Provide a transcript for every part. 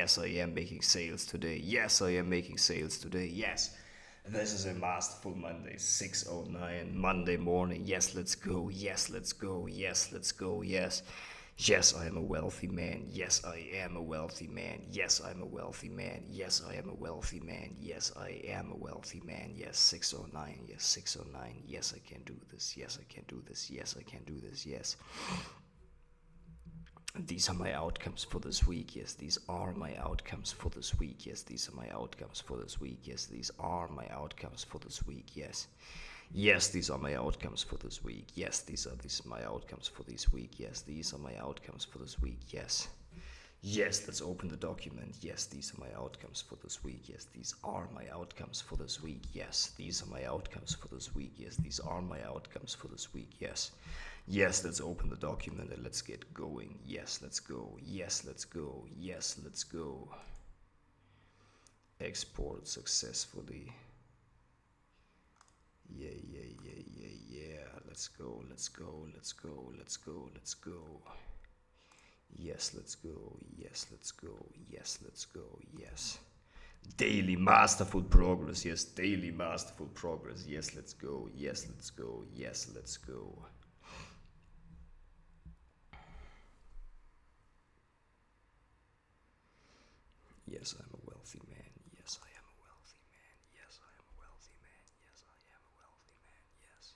Yes, I am making sales today. Yes, I am making sales today. Yes. This is a masterful Monday, 6:09 Monday morning. Yes, let's go. Yes, let's go. Yes, let's go. Yes. Yes, I am a wealthy man. Yes, I am a wealthy man. Yes, I'm a wealthy man. Yes, I am a wealthy man. Yes, I am a wealthy man. Yes, 6:09. Yes, 6:09. Yes, I can do this. Yes, I can do this. Yes, I can do this. Yes. These are my outcomes for this week. Yes, these are my outcomes for this week. Yes, these are my outcomes for this week. Yes, these are my outcomes for this week. Yes. Yes, these are my outcomes for this week. Yes, these are my outcomes for this week. Yes, these are my outcomes for this week. Yes. Yes, let's open the document. Yes, these are my outcomes for this week. Yes, these are my outcomes for this week. Yes, these are my outcomes for this week. Yes, these are my outcomes for this week. Yes. Yes, let's open the document and let's get going. Yes, let's go. Yes, let's go. Yes, let's go. Export successfully. Yeah, yeah, yeah, yeah, yeah. Let's go, let's go, let's go, let's go, let's go. Yes, let's go. Yes, let's go. Yes, let's go. Yes. Daily masterful progress. Yes, daily masterful progress. Yes, let's go. Yes, let's go. Yes, let's go. Yes, I'm a wealthy man. Yes, I am a wealthy man. Yes, I am a wealthy man. Yes, I am a wealthy man. Yes.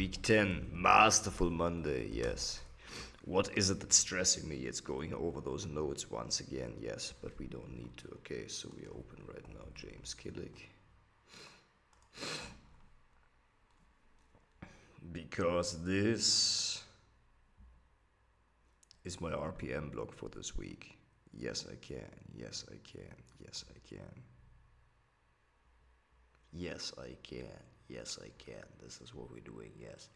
week 10, Masterful Monday, yes. What is it that's stressing me? It's going over those notes once again, yes, but we don't need to. Okay, so we open right now James Killick. Because this is my RPM block for this week. Yes, I can. Yes, I can. Yes, I can. Yes, I can. Yes, I can. This is what we're doing, yes.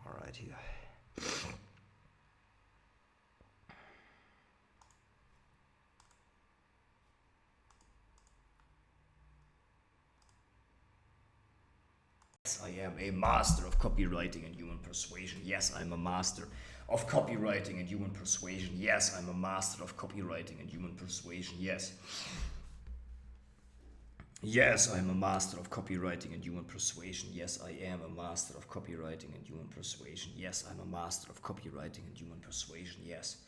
Alright, here. Yes, I am a master of copywriting and human persuasion. Yes, I'm a master of copywriting and human persuasion. Yes, I'm a master of copywriting and human persuasion. Yes. Yes, I'm a master of copywriting and human persuasion. Yes, I am a master of copywriting and human persuasion. Yes, I'm a master of copywriting and human persuasion. Yes.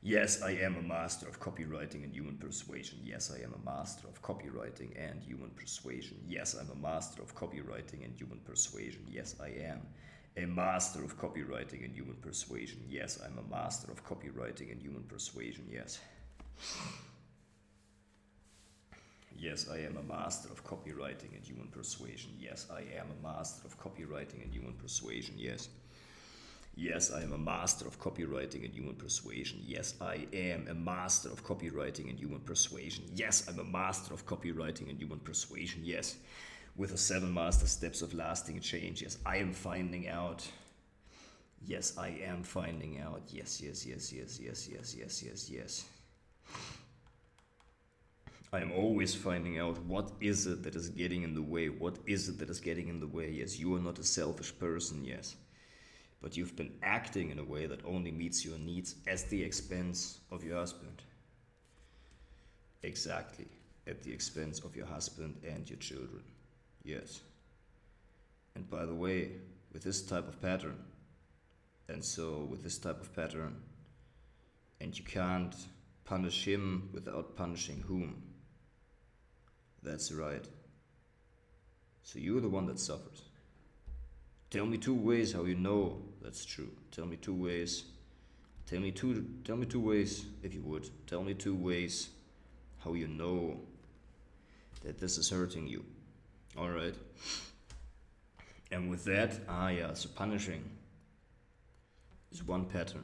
Yes, I am a master of copywriting and human persuasion. Yes, I am a master of copywriting and human persuasion. Yes, I'm a master of copywriting and human persuasion. Yes, I am a master of copywriting and human persuasion. Yes, I'm a master of copywriting and human persuasion. Yes. Yes, I am a master of copywriting and human persuasion. Yes, I am a master of copywriting and human persuasion. Yes. Yes, I am a master of copywriting and human persuasion. Yes, I am a master of copywriting and human persuasion. Yes, I'm a master of copywriting and human persuasion. Yes, with the 7 master steps of lasting change. Yes, I am finding out. Yes, I am finding out. Yes, yes, yes, yes, yes, yes, yes, yes, yes. I am always finding out what is it that is getting in the way. What is it that is getting in the way? Yes, you are not a selfish person, yes. But you've been acting in a way that only meets your needs at the expense of your husband. Exactly, at the expense of your husband and your children. Yes. And by the way, with this type of pattern, and you can't punish him without punishing whom? That's right. So you're the one that suffers. Tell me 2 ways how you know that's true. Tell me 2 ways. Tell me two ways, if you would. Tell me 2 ways how you know that this is hurting you. All right. And with that, so punishing is one pattern.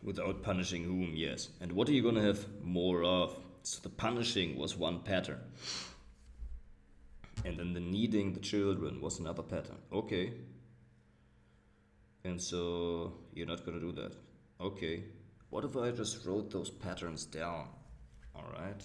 Without punishing whom, yes. And what are you gonna have more of? So the punishing was one pattern. And then the needing the children was another pattern. Okay. And so you're not gonna do that. Okay. What if I just wrote those patterns down? Alright.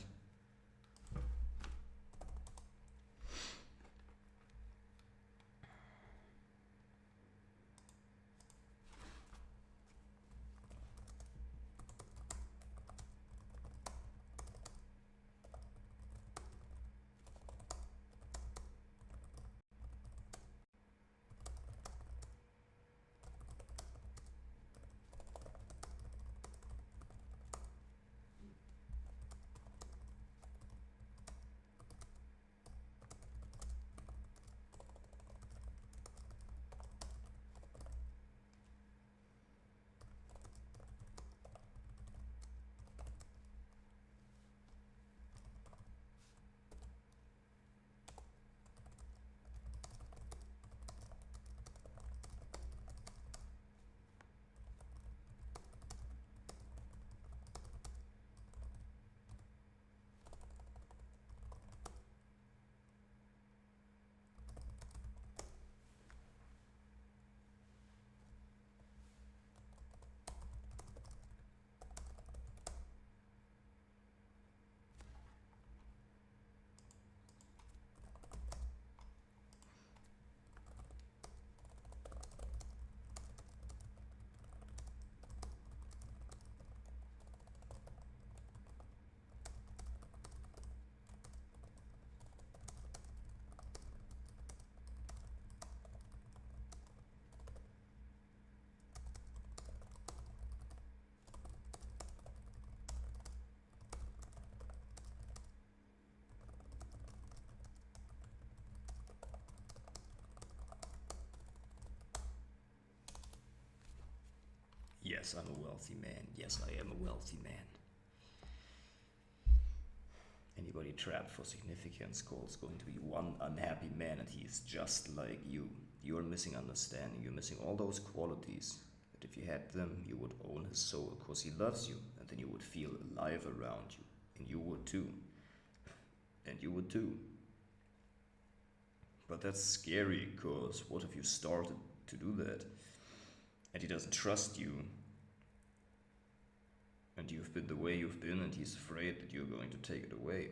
Yes, I'm a wealthy man. Yes, I am a wealthy man. Anybody trapped for significance call is going to be one unhappy man, and he is just like you. You are missing understanding. You're missing all those qualities that if you had them, you would own his soul because he loves you, and then you would feel alive around you. And you would too. And you would too. But that's scary because what if you started to do that and he doesn't trust you? And you've been the way you've been, and he's afraid that you're going to take it away.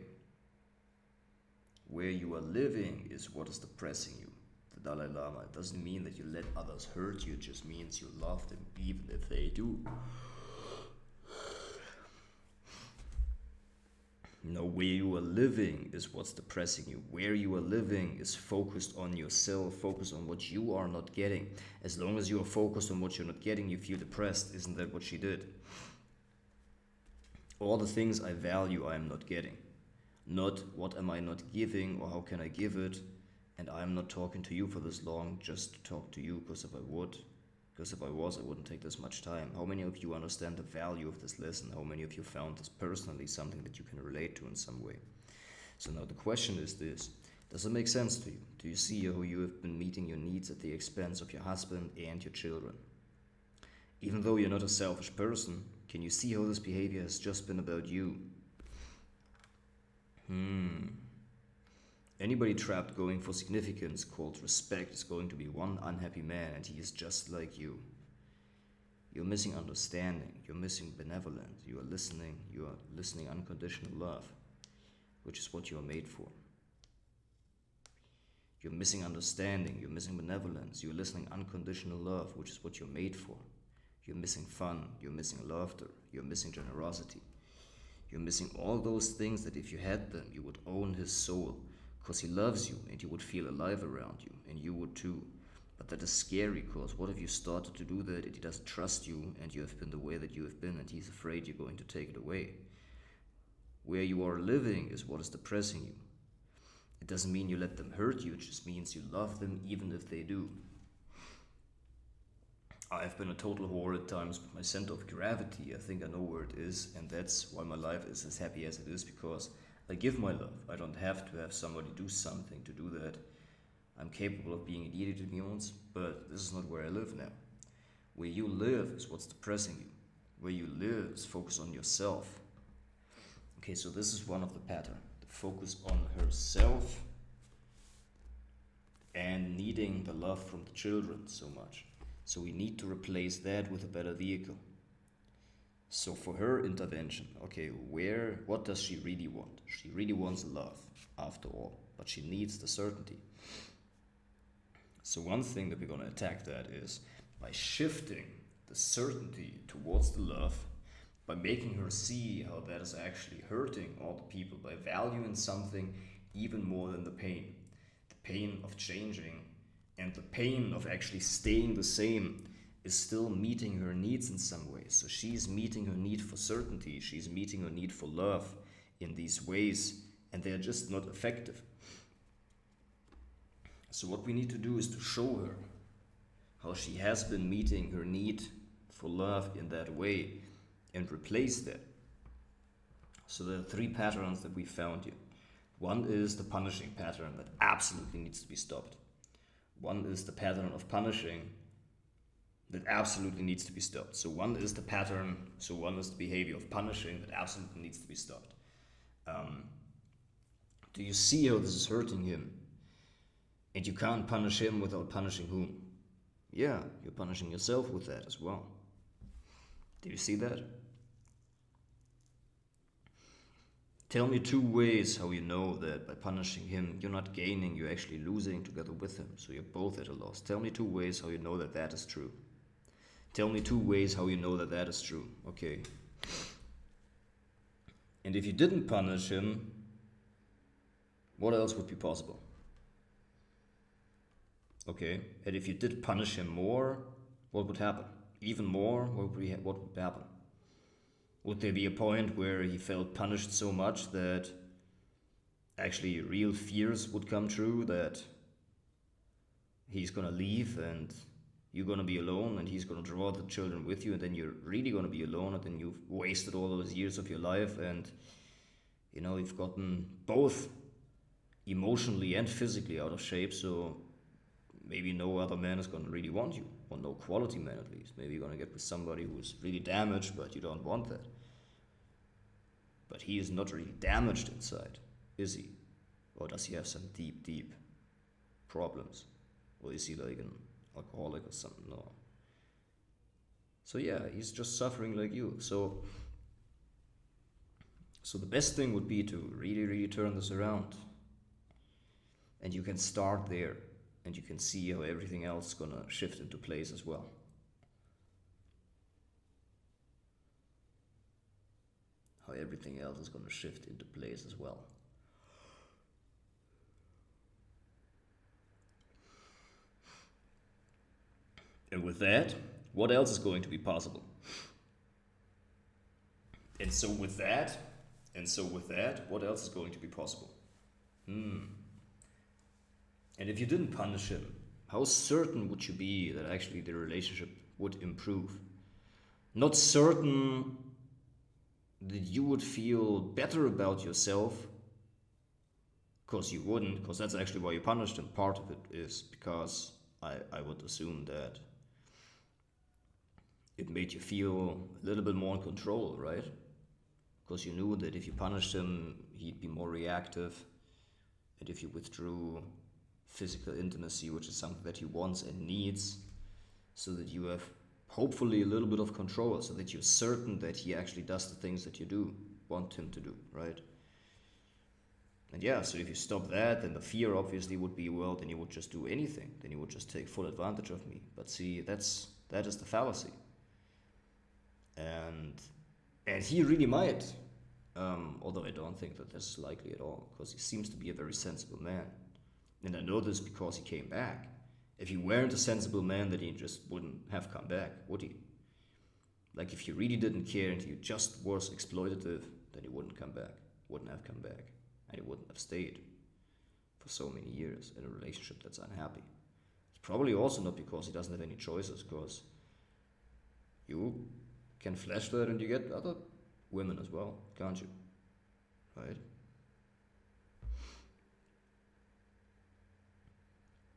Where you are living is what is depressing you. The Dalai Lama. It doesn't mean that you let others hurt you, it just means you love them even if they do. No, where you are living is what's depressing you. Where you are living is focused on yourself, focused on what you are not getting. As long as you are focused on what you're not getting, you feel depressed. Isn't that what she did? All the things I value, I am not getting. Not what am I not giving or how can I give it. And I'm not talking to you for this long just to talk to you, because if I was, I wouldn't take this much time. How many of you understand the value of this lesson? How many of you found this personally something that you can relate to in some way? So now the question is this. Does it make sense to you? Do you see how you have been meeting your needs at the expense of your husband and your children? Even though you're not a selfish person, can you see how this behavior has just been about you? Anybody trapped going for significance called respect is going to be one unhappy man, and he is just like you. You're missing understanding, you're missing benevolence, you are listening unconditional love, which is what you are made for. You're missing understanding, you're missing benevolence, you're listening unconditional love, which is what you're made for. You're missing fun, you're missing laughter, you're missing generosity. You're missing all those things that if you had them, you would own his soul, because he loves you and you would feel alive around you, and you would too. But that is scary, because what if you started to do that and he doesn't trust you, and you have been the way that you have been, and he's afraid you're going to take it away? Where you are living is what is depressing you. It doesn't mean you let them hurt you, it just means you love them even if they do. I've been a total whore at times, but my center of gravity, I think I know where it is, and that's why my life is as happy as it is, because I give my love. I don't have to have somebody do something to do that. I'm capable of being an idiot to me once, but this is not where I live now. Where you live is what's depressing you. where you live is focus on yourself. Okay, so this is one of the pattern. The focus on herself and needing the love from the children so much. So we need to replace that with a better vehicle. So for her intervention, okay, what does she really want? She really wants love, after all, but she needs the certainty. So one thing that we're going to attack that is by shifting the certainty towards the love, by making her see how that is actually hurting all the people, by valuing something even more than the pain of changing, and the pain of actually staying the same is still meeting her needs in some way. So she's meeting her need for certainty, she's meeting her need for love in these ways, and they're just not effective. So what we need to do is to show her how she has been meeting her need for love in that way and replace that. So there are 3 patterns that we found here. One is the punishing pattern that absolutely needs to be stopped. One is the pattern of punishing that absolutely needs to be stopped. So one is the behavior of punishing that absolutely needs to be stopped. Do you see how this is hurting him? And you can't punish him without punishing whom? Yeah, you're punishing yourself with that as well. Do you see that? Tell me 2 ways how you know that by punishing him, you're not gaining, you're actually losing together with him. So you're both at a loss. Tell me 2 ways how you know that that is true. Tell me 2 ways how you know that that is true. Okay. And if you didn't punish him, what else would be possible? Okay. And if you did punish him more, what would happen? Even more, what would happen? Would there be a point where he felt punished so much that actually real fears would come true, that he's gonna leave and you're gonna be alone and he's gonna draw the children with you, and then you're really gonna be alone, and then you've wasted all those years of your life, and you've gotten both emotionally and physically out of shape, so maybe no other man is gonna really want you, or no quality man at least. Maybe you're gonna get with somebody who's really damaged, but you don't want that. But he is not really damaged inside, is he? Or does he have some deep, deep problems? Or is he like an alcoholic or something? No. So yeah, he's just suffering like you. So the best thing would be to really, really turn this around. And you can start there, and you can see how everything else is gonna shift into place as well. How everything else is gonna shift into place as well. And with that, what else is going to be possible? And so with that, what else is going to be possible? And if you didn't punish him, how certain would you be that actually the relationship would improve? Not certain that you would feel better about yourself, because you wouldn't, because that's actually why you punished him. Part of it is because I would assume that it made you feel a little bit more in control, right? Because you knew that if you punished him, he'd be more reactive, and if you withdrew physical intimacy, which is something that he wants and needs, so that you have hopefully a little bit of control, so that you're certain that he actually does the things that you do want him to do, right? And yeah, so if you stop that, then the fear obviously would be, well, then he would just do anything, then he would just take full advantage of me. But see, that is the fallacy. And he really might, although I don't think that that's likely at all, because he seems to be a very sensible man. And I know this because he came back. If he weren't a sensible man, then he just wouldn't have come back, would he? Like, if he really didn't care and he just was exploitative, then he wouldn't come back, wouldn't have come back, and he wouldn't have stayed for so many years in a relationship that's unhappy. It's probably also not because he doesn't have any choices, because you can flash that and you get other women as well, can't you? Right?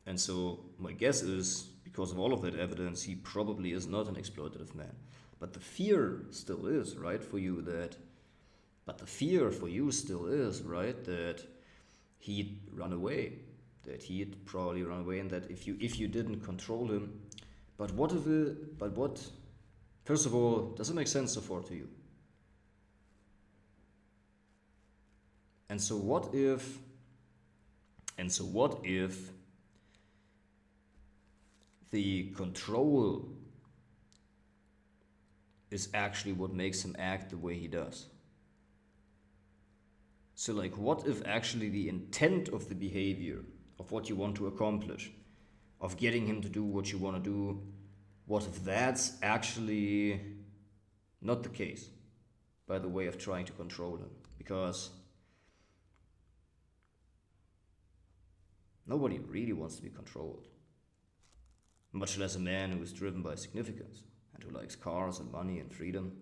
And so my guess is, because of all of that evidence, he probably is not an exploitative man. But the fear still is, right, for you that, but the fear for you still is, right, that he'd run away, that he'd probably run away, and that if you didn't control him, but what if it, but what, first of all, does it make sense so far to you? And so what if, the control is actually what makes him act the way he does? So, like, what if actually the intent of the behavior, of what you want to accomplish, of getting him to do what you want to do, what if that's actually not the case by the way of trying to control him? Because nobody really wants to be controlled, much less a man who is driven by significance and who likes cars and money and freedom.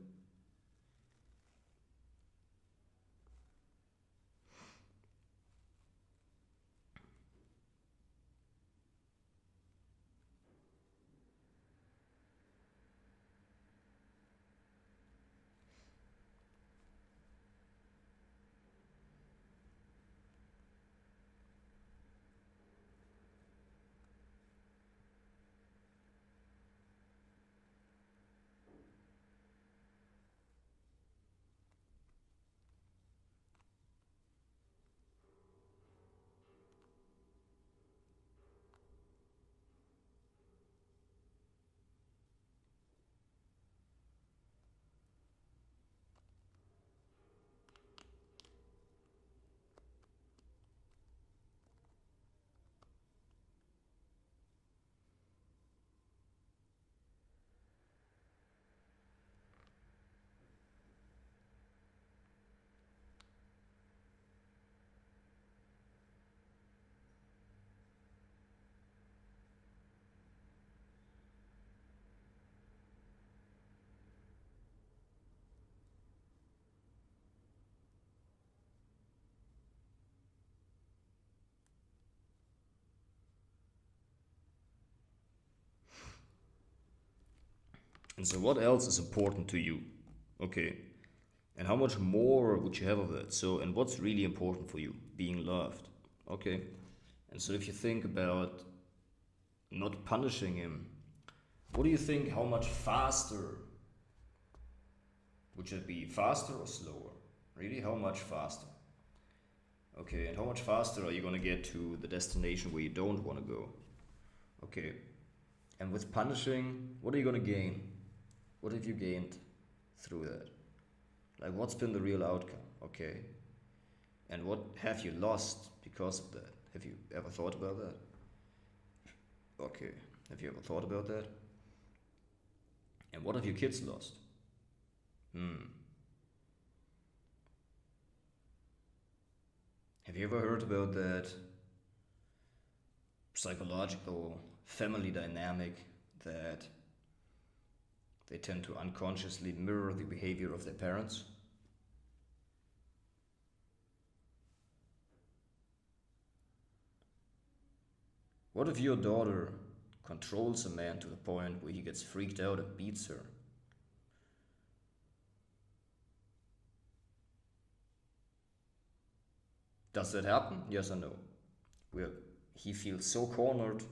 And so, what else is important to you? Okay. And how much more would you have of that? So, and what's really important for you? Being loved. Okay. And so, if you think about not punishing him, what do you think? How much faster would it be? Faster or slower? Really? How much faster? Okay. And how much faster are you going to get to the destination where you don't want to go? Okay. And with punishing, what are you going to gain? What have you gained through that? Like, what's been the real outcome? Okay. And what have you lost because of that? Have you ever thought about that? Okay. Have you ever thought about that? And what have your kids lost? Have you ever heard about that psychological family dynamic that they tend to unconsciously mirror the behavior of their parents? What if your daughter controls a man to the point where he gets freaked out and beats her? Does that happen? Yes or no? Where he feels so cornered.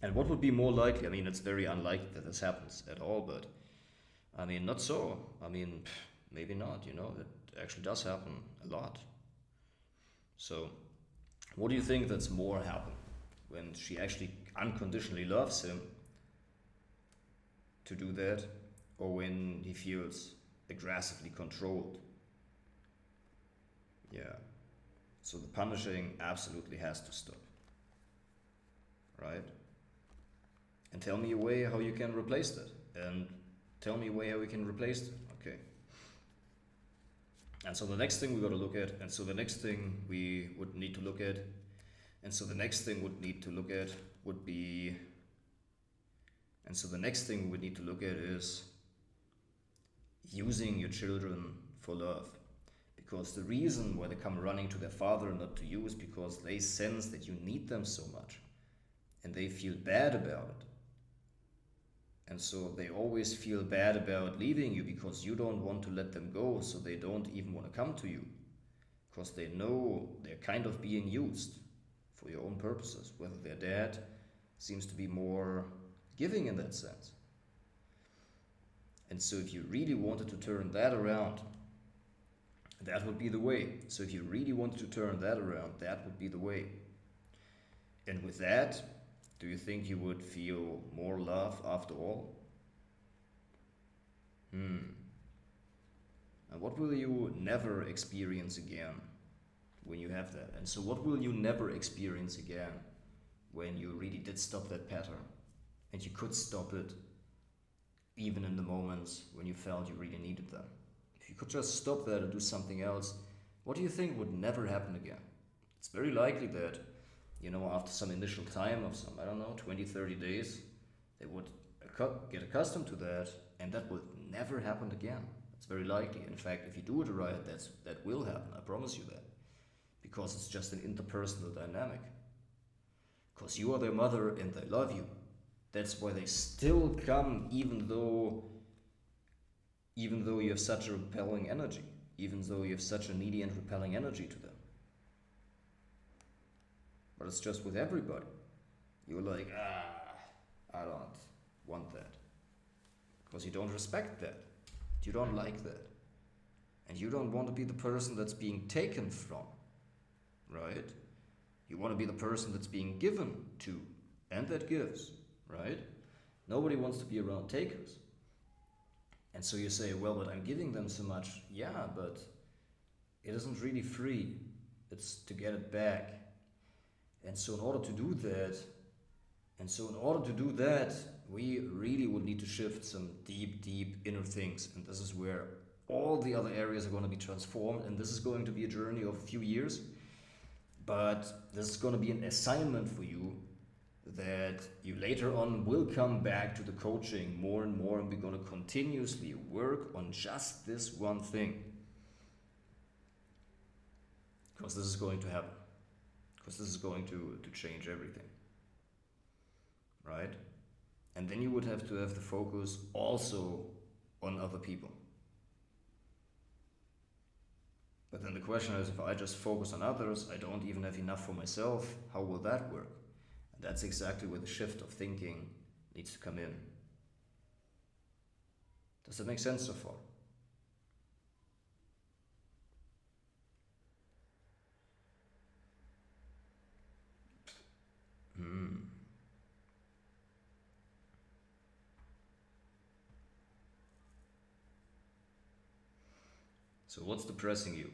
And what would be more likely? I mean, it's very unlikely that this happens at all, but I mean, not so. I mean, maybe not, it actually does happen a lot. So, what do you think that's more happen? When she actually unconditionally loves him to do that, or when he feels aggressively controlled? Yeah. So the punishing absolutely has to stop, right? And tell me a way how you can replace that. And tell me a way how we can replace it. Okay. And so the next thing we got to look at, and so the next thing we would need to look at, and so the next thing would need to look at would be, and so the next thing we would need to look at is using your children for love. Because the reason why they come running to their father and not to you is because they sense that you need them so much. And they feel bad about it. And so they always feel bad about leaving you because you don't want to let them go, so they don't even want to come to you. Because they know they're kind of being used for your own purposes, whether their dad seems to be more giving in that sense. And so if you really wanted to turn that around, that would be the way. So if you really wanted to turn that around, that would be the way. And with that, do you think you would feel more love after all? And what will you never experience again when you have that? And so what will you never experience again when you really did stop that pattern? And you could stop it even in the moments when you felt you really needed them. If you could just stop that and do something else, what do you think would never happen again? It's very likely that, after some initial time of some, 20, 30 days, they would get accustomed to that, and that would never happen again. It's very likely. In fact, if you do it right, that will happen. I promise you that. Because it's just an interpersonal dynamic. Because you are their mother and they love you. That's why they still come even though you have such a repelling energy, even though you have such a needy and repelling energy to them. But it's just with everybody. You're like, I don't want that. Because you don't respect that. You don't like that. And you don't want to be the person that's being taken from, right? You want to be the person that's being given to, and that gives, right? Nobody wants to be around takers. And so you say, well, but I'm giving them so much. Yeah, but it isn't really free. It's to get it back. And so in order to do that, we really would need to shift some deep, deep inner things. And this is where all the other areas are going to be transformed. And this is going to be a journey of a few years. But this is going to be an assignment for you that you later on will come back to the coaching more and more, and we're going to continuously work on just this one thing. Because this is going to happen. Because this is going to change everything. Right? And then you would have to have the focus also on other people. But then the question is, if I just focus on others, I don't even have enough for myself, how will that work? And that's exactly where the shift of thinking needs to come in. Does that make sense so far? So what's depressing you?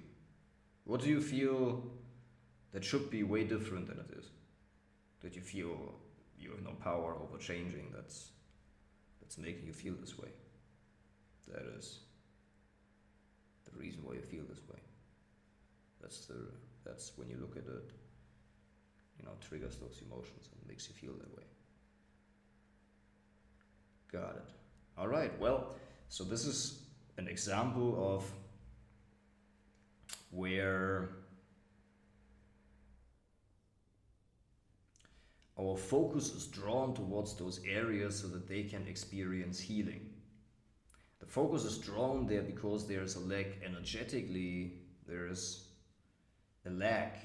What do you feel that should be way different than it is? That you feel you have no power over changing, that's making you feel this way. That is the reason why you feel this way. That's when you look at it, triggers those emotions and makes you feel that way. Got it. All right, well, so this is an example of where our focus is drawn towards those areas so that they can experience healing. The focus is drawn there because there's a lack energetically, there's a lack.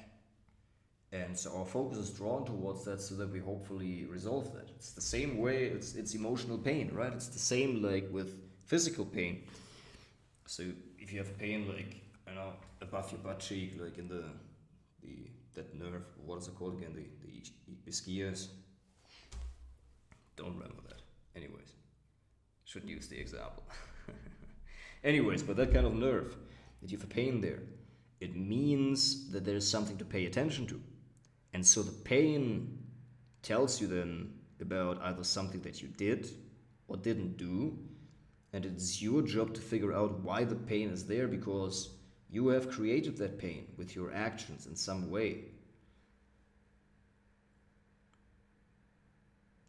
And so our focus is drawn towards that so that we hopefully resolve that. It's the same way, it's emotional pain, right? It's the same like with physical pain. So if you have pain like, above your butt cheek, like in that nerve, what is it called again? The ischias. Don't remember that. Anyways, shouldn't use the example. Anyways, but that kind of nerve, that you have a pain there, it means that there's something to pay attention to. And so the pain tells you then about either something that you did or didn't do, and it's your job to figure out why the pain is there, because you have created that pain with your actions in some way.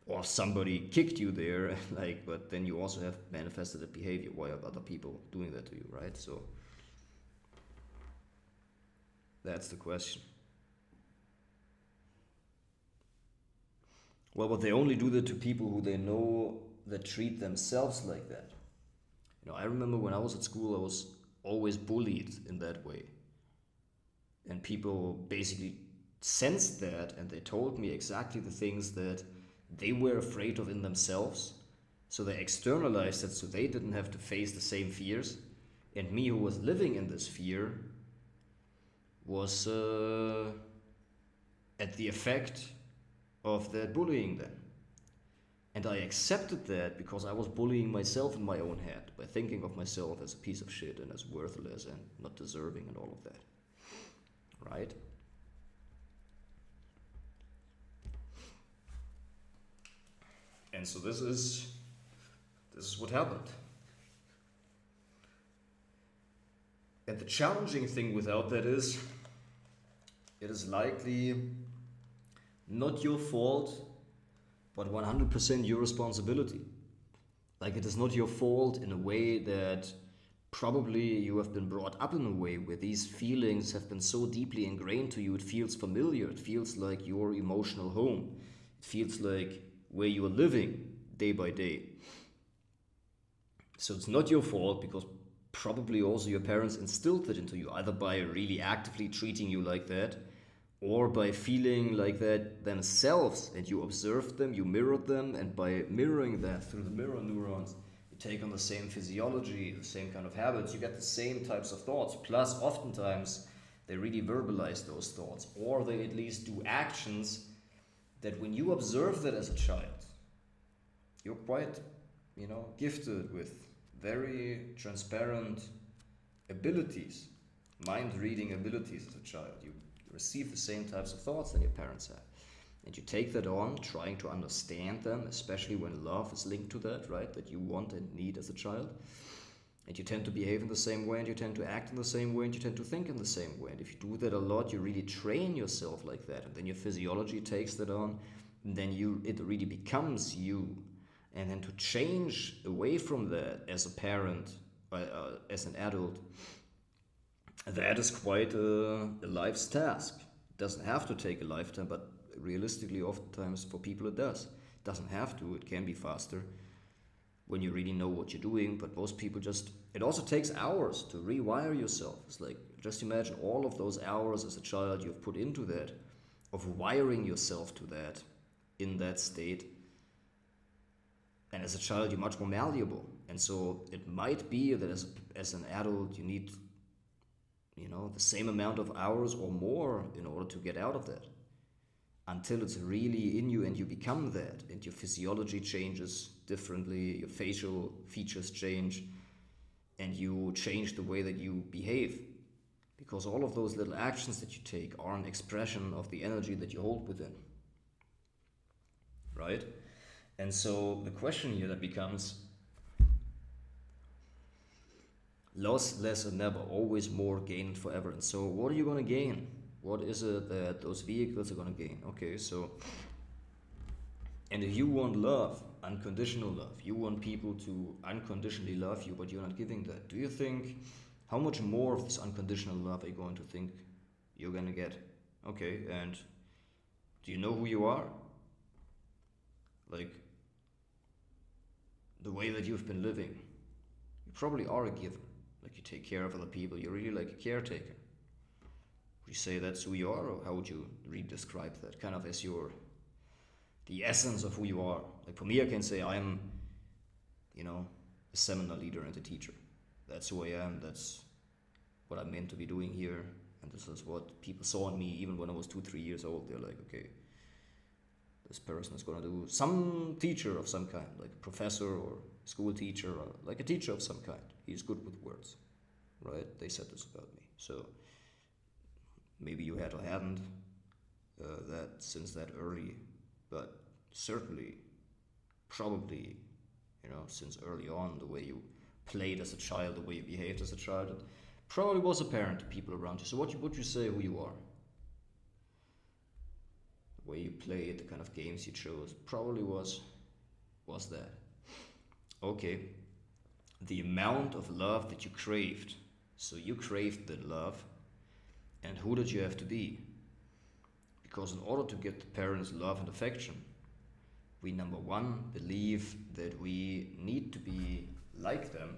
Or somebody kicked you there, but then you also have manifested a behavior. Why are other people doing that to you, right? So that's the question. Well, but they only do that to people who they know that treat themselves like that. I remember when I was at school, I was always bullied in that way. And people basically sensed that, and they told me exactly the things that they were afraid of in themselves. So they externalized it so they didn't have to face the same fears. And me, who was living in this fear, was at the effect of that bullying then. And I accepted that because I was bullying myself in my own head by thinking of myself as a piece of shit and as worthless and not deserving and all of that. Right? And so this is what happened. And the challenging thing without that is, it is likely not your fault, but 100% your responsibility. Like, it is not your fault in a way that probably you have been brought up in a way where these feelings have been so deeply ingrained to you, it feels familiar, it feels like your emotional home, it feels like where you are living day by day. So it's not your fault because probably also your parents instilled it into you, either by really actively treating you like that, or by feeling like that themselves, and you observed them, you mirrored them, and by mirroring that through the mirror neurons, you take on the same physiology, the same kind of habits, you get the same types of thoughts, plus oftentimes they really verbalize those thoughts, or they at least do actions that when you observe that as a child, you're quite, gifted with very transparent abilities, mind-reading abilities as a child. You receive the same types of thoughts that your parents have. And you take that on, trying to understand them, especially when love is linked to that, right? That you want and need as a child. And you tend to behave in the same way, and you tend to act in the same way, and you tend to think in the same way. And if you do that a lot, you really train yourself like that. And then your physiology takes that on, and then it really becomes you. And then to change away from that as a parent, as an adult, that is quite a life's task. It doesn't have to take a lifetime, but realistically, oftentimes for people it does. It doesn't have to, it can be faster when you really know what you're doing, but most people it also takes hours to rewire yourself. It's like, just imagine all of those hours as a child you've put into that, of wiring yourself to that, in that state. And as a child, you're much more malleable. And so it might be that as an adult, you need the same amount of hours or more in order to get out of that, until it's really in you and you become that, and your physiology changes differently, your facial features change, and you change the way that you behave, because all of those little actions that you take are an expression of the energy that you hold within, right? And so the question here that becomes, loss, less, and never, always more, gain forever. And so what are you going to gain? What is it that those vehicles are going to gain? Okay, so, and if you want love, unconditional love, you want people to unconditionally love you, but you're not giving that, do you think, how much more of this unconditional love are you going to think you're going to get? Okay, and do you know who you are? Like, the way that you've been living, you probably are a giver. Like, you take care of other people, you're really like a caretaker. Would you say that's who you are, or how would you describe that, kind of as the essence of who you are? Like, for me, I can say I'm, a seminar leader and a teacher. That's who I am, that's what I'm meant to be doing here, and this is what people saw in me even when I was 2-3 years old. They're like, okay, this person is going to do some teacher of some kind, like a professor or school teacher, or like a teacher of some kind. He's good with words, right? They said this about me. So maybe you had or hadn't that since that early, but certainly, probably, since early on, the way you played as a child, the way you behaved as a child, it probably was apparent to people around you. So what would you say who you are? The way you played, the kind of games you chose, probably was that. Okay, the amount of love that you craved. So you craved that love, and who did you have to be? Because in order to get the parents' love and affection, We, number one, believe that we need to be like them.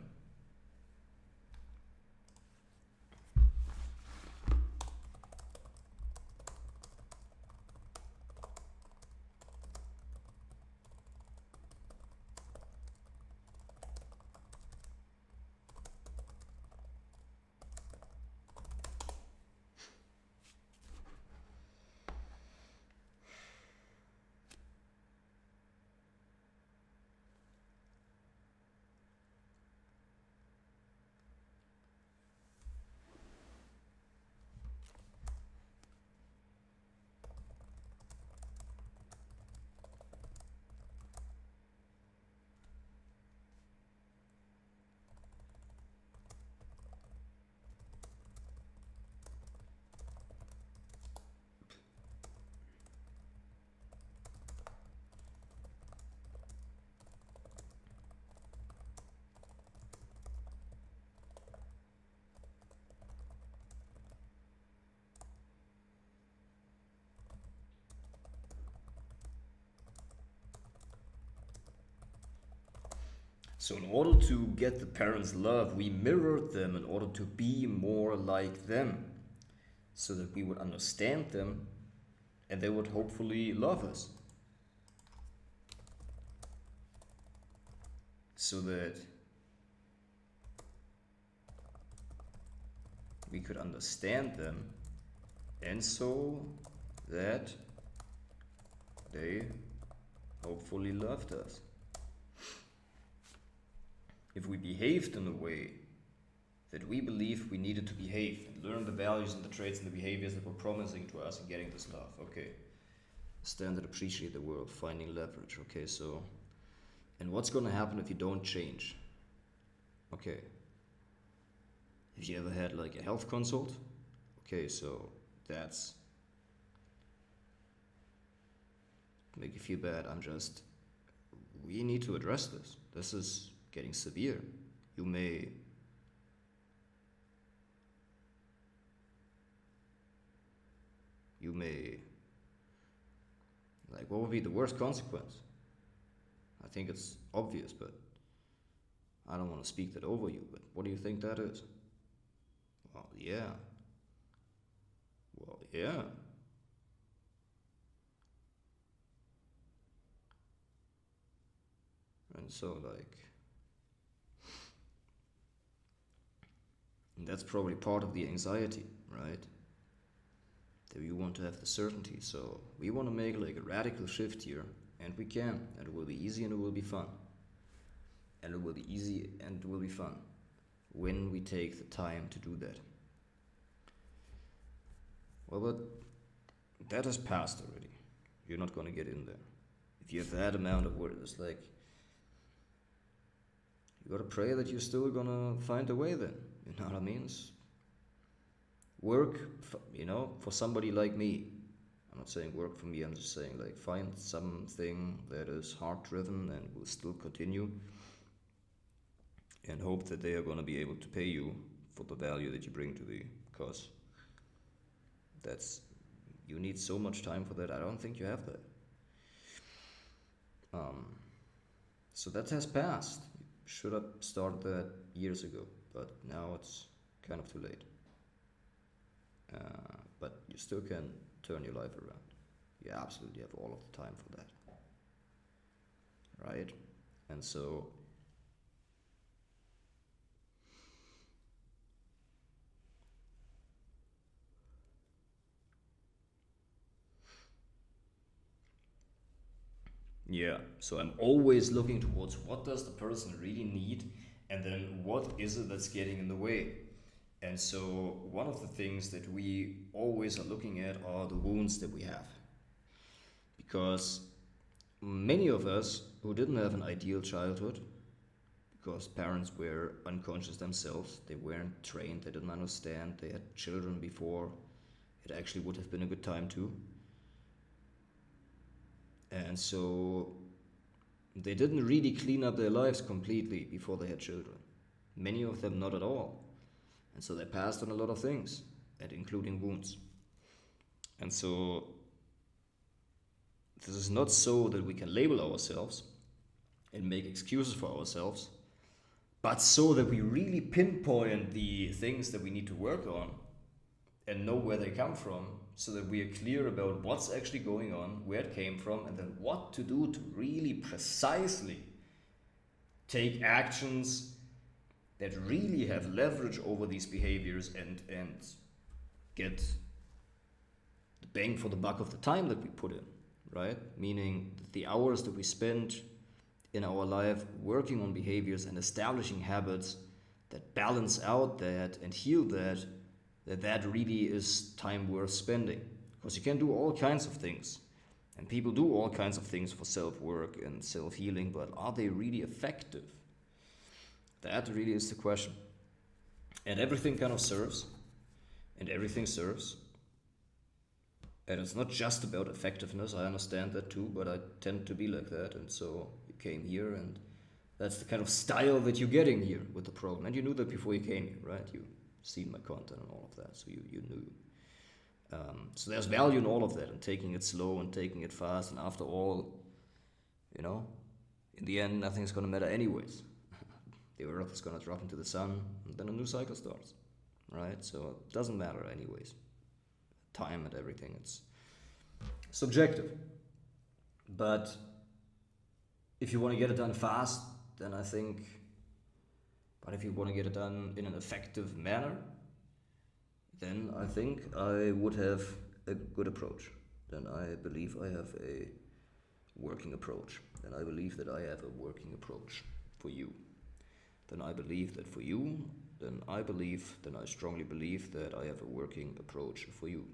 So in order to get the parents' love, we mirrored them in order to be more like them, so that we would understand them and they would hopefully love us. So that we could understand them and so that they hopefully loved us. If we behaved in a way that we believed we needed to behave and learn the values and the traits and the behaviors that were promising to us and getting this love, okay. Stand and appreciate the world, finding leverage, okay, so. And what's gonna happen if you don't change? Okay. Have you ever had like a health consult? Okay, so that's. Make you feel bad, we need to address this. This is getting severe. You may like, what would be the worst consequence? I think it's obvious, but I don't want to speak that over you, but what do you think that is? Well, yeah. And so like, and that's probably part of the anxiety, right? That you want to have the certainty. So we want to make like a radical shift here, and we can, and it will be easy and it will be fun. And it will be easy and it will be fun when we take the time to do that. Well, but that has passed already. You're not gonna get in there. If you have that amount of work, it's like, you gotta pray that you're still gonna find a way then. You know what I mean? Work, for somebody like me. I'm not saying work for me, I'm just saying like find something that is heart driven and will still continue, and hope that they are gonna be able to pay you for the value that you bring to the cause. You need so much time for that. I don't think you have that. So that has passed. Should have started that years ago, but now it's kind of too late. But you still can turn your life around. You absolutely have all of the time for that. Right? And so yeah, so I'm always looking towards what does the person really need, and then what is it that's getting in the way. And so one of the things that we always are looking at are the wounds that we have. Because many of us who didn't have an ideal childhood, because parents were unconscious themselves, they weren't trained, they didn't understand, they had children before it actually would have been a good time to. And so they didn't really clean up their lives completely before they had children. Many of them not at all. And so they passed on a lot of things, and including wounds. And so This is not so that we can label ourselves and make excuses for ourselves, but so that we really pinpoint the things that we need to work on and know where they come from, so that we are clear about what's actually going on, where it came from, and then what to do to really precisely take actions that really have leverage over these behaviors and get the bang for the buck of the time that we put in, right? Meaning that the hours that we spend in our life working on behaviors and establishing habits that balance out that and heal that really is time worth spending. Because you can do all kinds of things, and people do all kinds of things for self-work and self-healing, but are they really effective? That really is the question. And everything kind of serves, and everything serves. And it's not just about effectiveness, I understand that too, but I tend to be like that, and so you came here, and that's the kind of style that you're getting here with the program. And you knew that before you came here, right? You seen my content and all of that, so you knew. So there's value in all of that, and taking it slow and taking it fast, and after all, you know, in the end, nothing's going to matter anyways. The earth is going to drop into the sun, and then a new cycle starts, right? So it doesn't matter anyways. Time and everything, it's subjective. But if you want to get it done fast, then I think, but if you want to get it done in an effective manner, then I think I would have a good approach. Then I believe I have a working approach. Then I believe that I have a working approach for you. Then I believe that for you, then I strongly believe that I have a working approach for you.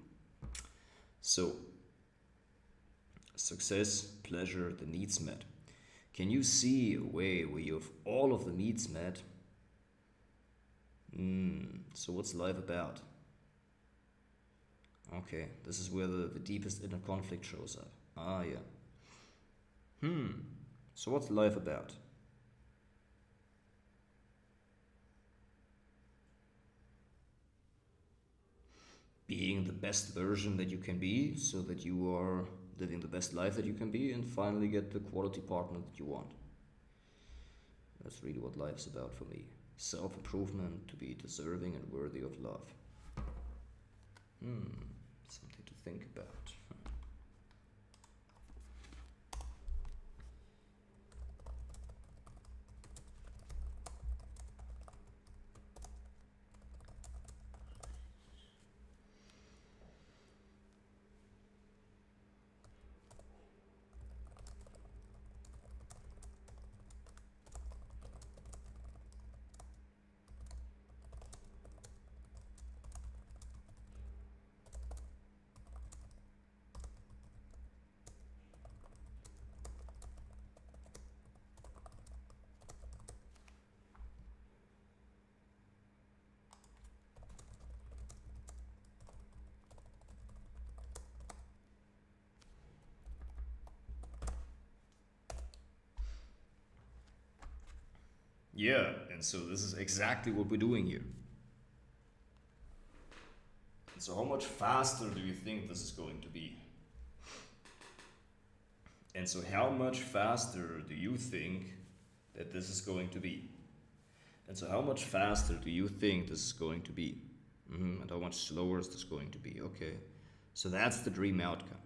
So, success, pleasure, the needs met. Can you see a way where you have all of the needs met? So what's life about? Okay, this is where the deepest inner conflict shows up. Ah, yeah. So what's life about? Being the best version that you can be, so that you are living the best life that you can be, and finally get the quality partner that you want. That's really what life's about for me. Self-improvement, to be deserving and worthy of love. Something to think about. Yeah, and so this is exactly what we're doing here. And so how much faster do you think this is going to be? And so how much faster do you think that this is going to be? And so how much faster do you think this is going to be? And how much slower is this going to be? Okay, so that's the dream outcome.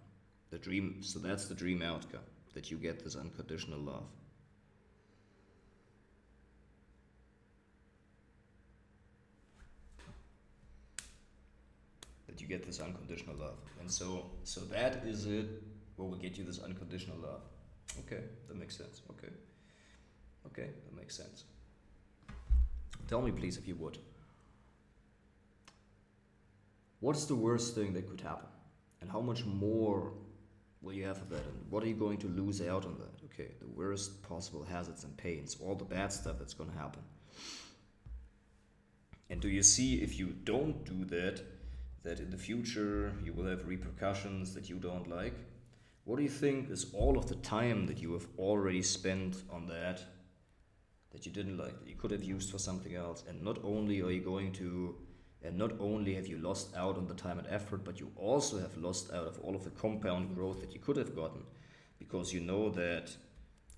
So that's the dream outcome, that you get this unconditional love. That you get this unconditional love. And so that is it, what will get you this unconditional love. Okay, that makes sense. Okay, that makes sense. Tell me please, if you would, what's the worst thing that could happen? And how much more will you have of that? And what are you going to lose out on that? Okay, the worst possible hazards and pains, all the bad stuff that's going to happen. And do you see, if you don't do that in the future you will have repercussions that you don't like? What do you think is all of the time that you have already spent on that you didn't like, that you could have used for something else? And not only have you lost out on the time and effort, but you also have lost out of all of the compound growth that you could have gotten Because you know that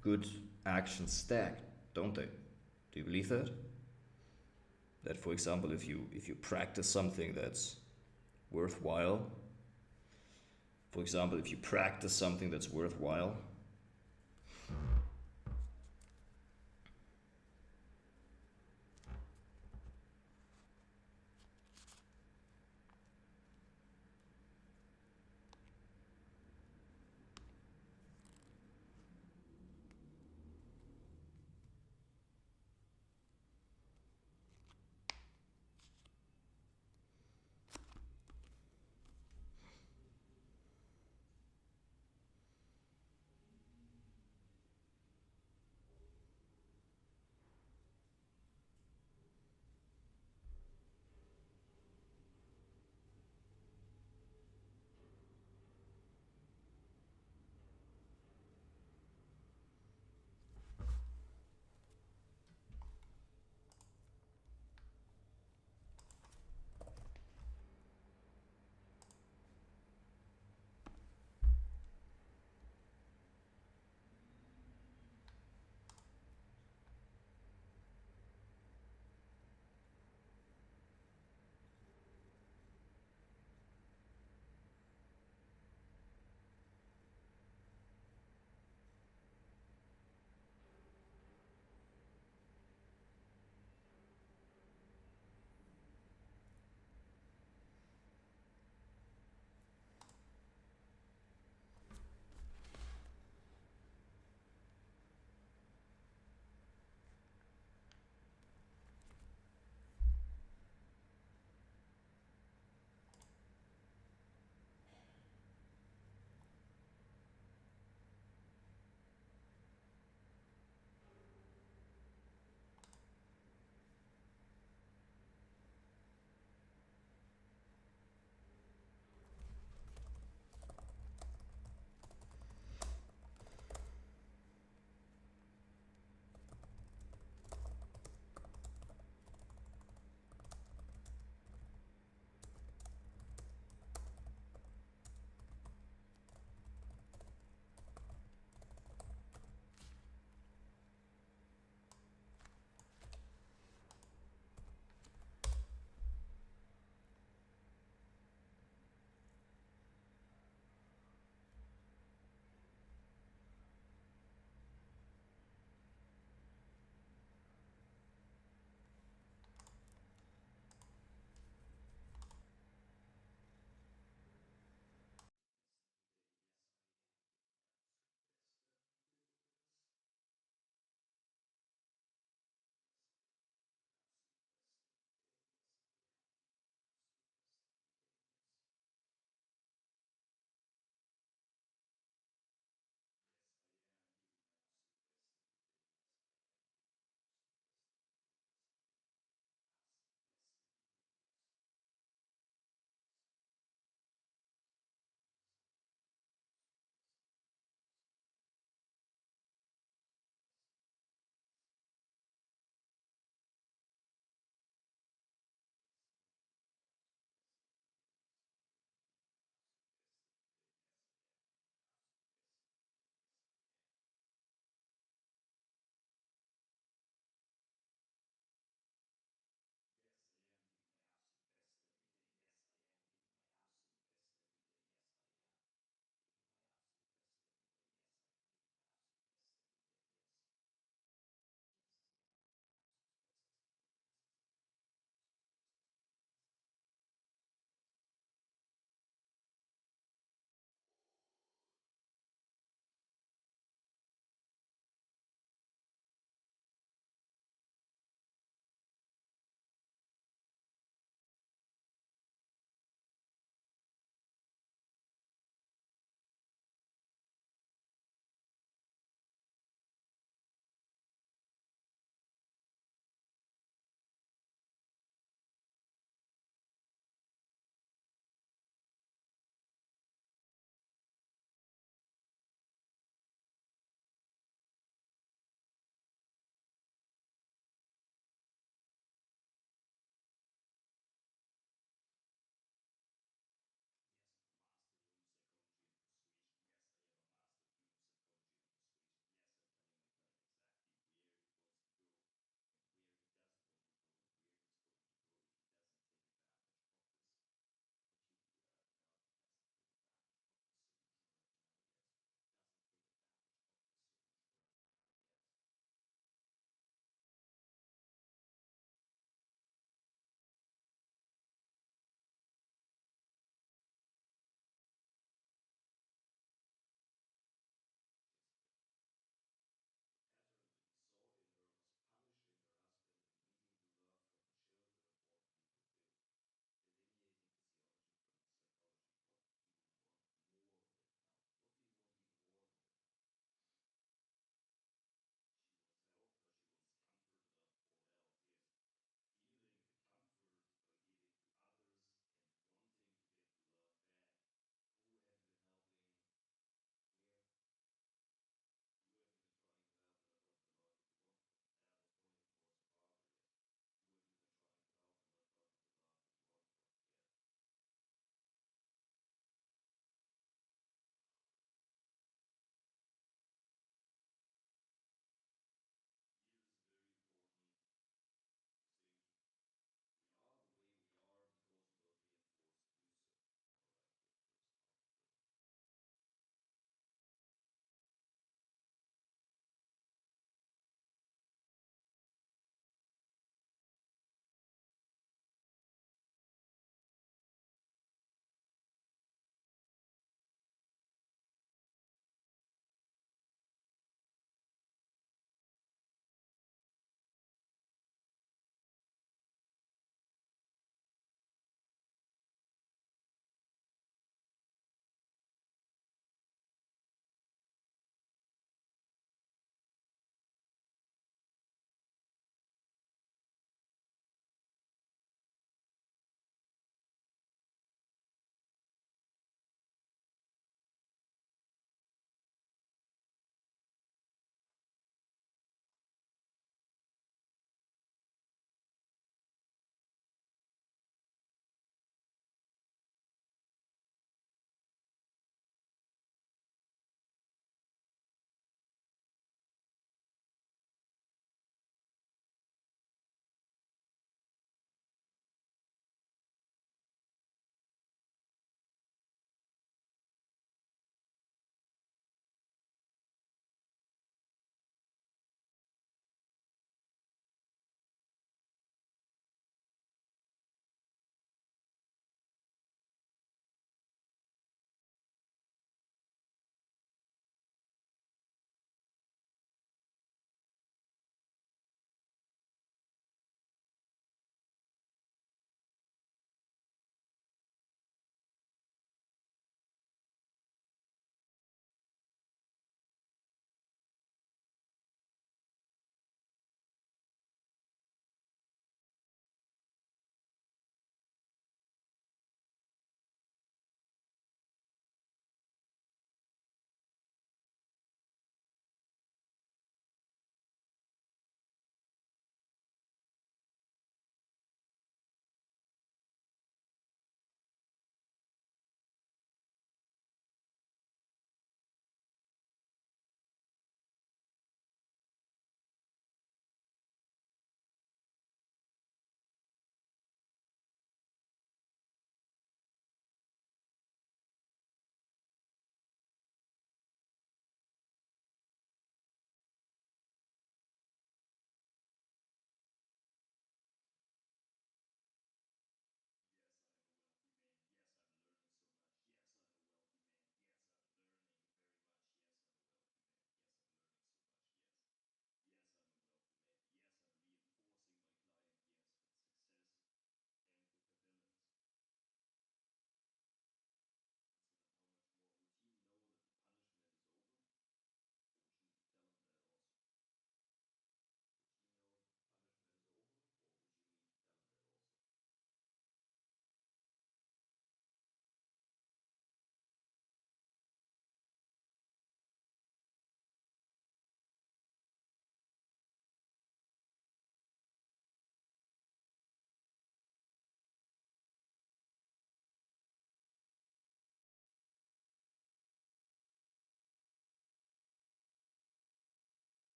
good actions stack, don't they? Do you believe that? That, for example, if you practice something that's worthwhile, for example, if you practice something that's worthwhile,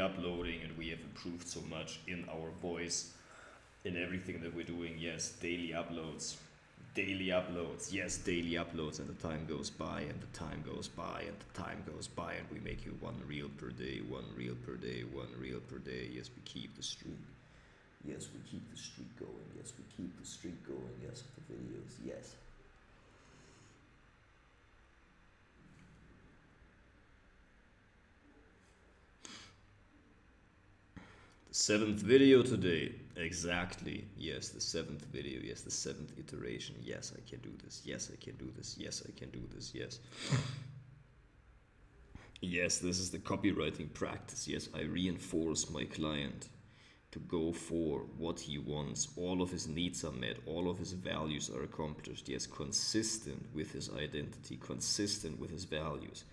uploading, and we have improved so much in our voice, in everything that we're doing. Yes, daily uploads. Daily uploads. Yes, daily uploads, and the time goes by, and the time goes by, and the time goes by, and we make you 1 reel per day, 1 reel per day, 1 reel per day. Yes, we keep the streak. Yes, we keep the streak going. Yes, we keep the streak going. Yes, of the videos. Yes. The 7th video today. Exactly. Yes, the 7th video. Yes, the 7th iteration. Yes, I can do this. Yes, I can do this. Yes, I can do this. Yes. Yes, this is the copywriting practice. Yes, I reinforce my client to go for what he wants. All of his needs are met. All of his values are accomplished. Yes, consistent with his identity, consistent with his values.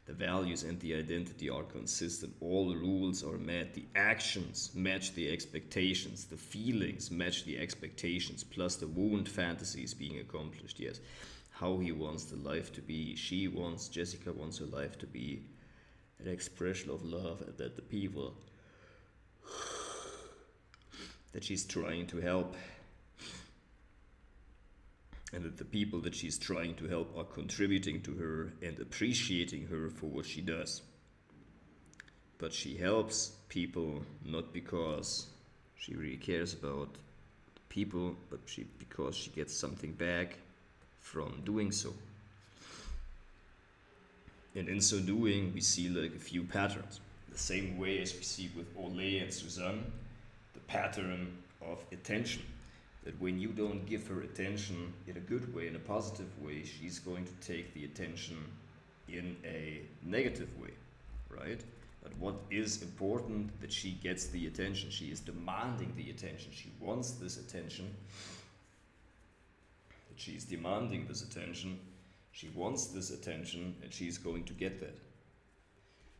The values and the identity are consistent. All the rules are met. The actions match the expectations. The feelings match the expectations. Plus the wound fantasies being accomplished. Yes. How he wants the life to be. Jessica wants her life to be an expression of love, and that the people that she's trying to help, and that the people that she's trying to help are contributing to her and appreciating her for what she does. But she helps people not because she really cares about people, but because she gets something back from doing so. And in so doing, we see like a few patterns. The same way as we see with Ole and Suzanne, the pattern of attention. That when you don't give her attention in a good way, in a positive way, she's going to take the attention in a negative way, right? But what is important, that she gets the attention. She is demanding the attention. She wants this attention. That she's demanding this attention. She wants this attention, and she's going to get that.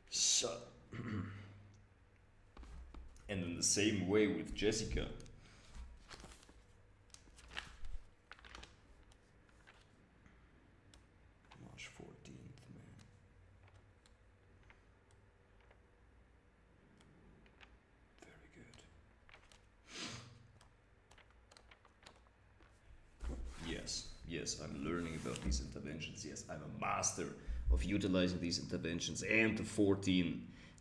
So, and in the same way with Jessica, March 14th, man. Very good. Yes, I'm learning about these interventions. Yes, I'm a master of utilizing these interventions, and the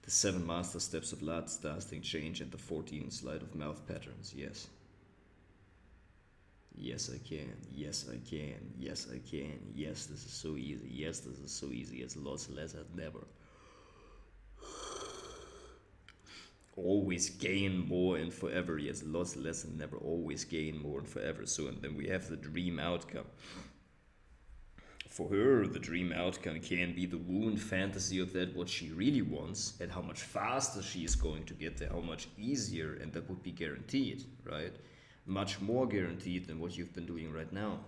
7 master steps of lasting change, and the 14 sleight of mouth patterns. Yes. Yes, I can. Yes, I can. Yes, I can. Yes, this is so easy. Yes, this is so easy. Yes, lots less than never. Always gain more and forever. Yes, lots less than never. Always gain more and forever. So, and then we have the dream outcome. For her, the dream outcome can be the wound fantasy of that, what she really wants, and how much faster she is going to get there, how much easier, and that would be guaranteed, right? Much more guaranteed than what you've been doing right now.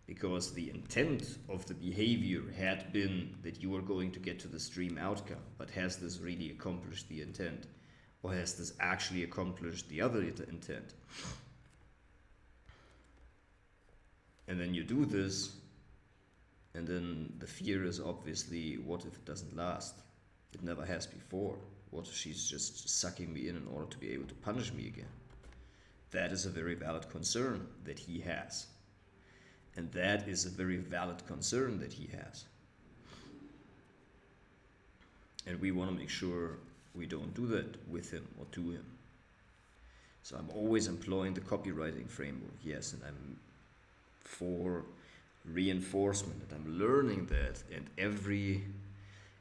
Because the intent of the behavior had been that you are going to get to this dream outcome, but has this really accomplished the intent? Or has this actually accomplished the other intent? And then you do this, and then the fear is obviously, what if it doesn't last? It never has before. What if she's just sucking me in order to be able to punish me again? That is a very valid concern that he has. And that is a very valid concern that he has. And we want to make sure we don't do that with him or to him. So I'm always employing the copywriting framework, yes, and I'm for reinforcement, and I'm learning that, and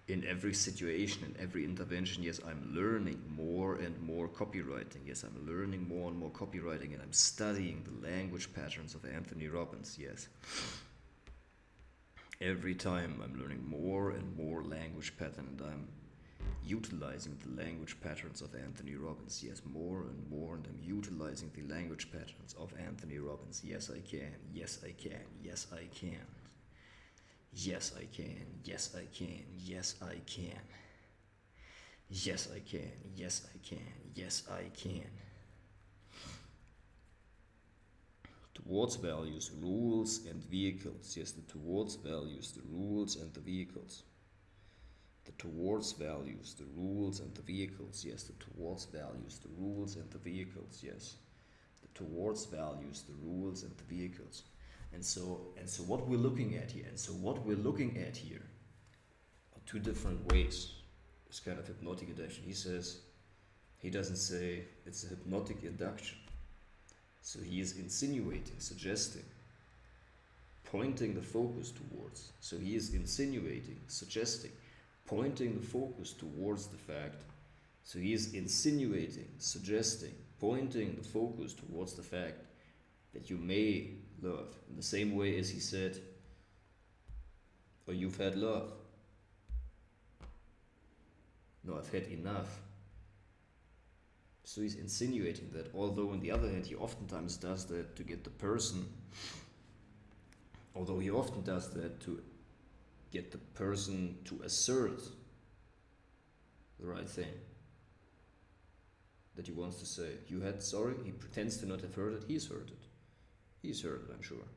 in every situation, in every intervention, yes, I'm learning more and more copywriting. Yes, I'm learning more and more copywriting, and I'm studying the language patterns of Anthony Robbins. Yes. Every time I'm learning more and more language pattern, and I'm utilizing the language patterns of Anthony Robbins. Yes, more and more, and I'm utilizing the language patterns of Anthony Robbins. Yes, I can. Yes, I can. Yes, I can. Yes, I can. Yes, I can. Yes, I can. Yes, I can. Yes, I can. Yes, I can. Towards values, rules, and vehicles. Yes, the towards values, the rules, and the vehicles. The towards values, the rules and the vehicles, yes. The towards values, the rules and the vehicles, yes. The towards values, the rules and the vehicles. And so what we're looking at here, are two different ways. This kind of hypnotic induction. He doesn't say it's a hypnotic induction. So he is insinuating, suggesting, pointing the focus towards. So he is insinuating, suggesting, pointing the focus towards the fact. So he is insinuating, suggesting, pointing the focus towards the fact that you may love. In the same way as he said, or you've had love. No, I've had enough. So he's insinuating that, although on the other hand he oftentimes does that to get the person, although he often does that to get the person to assert the right thing that he wants to say. You had sorry, he pretends to not have heard it, he's heard it. He's heard it, I'm sure.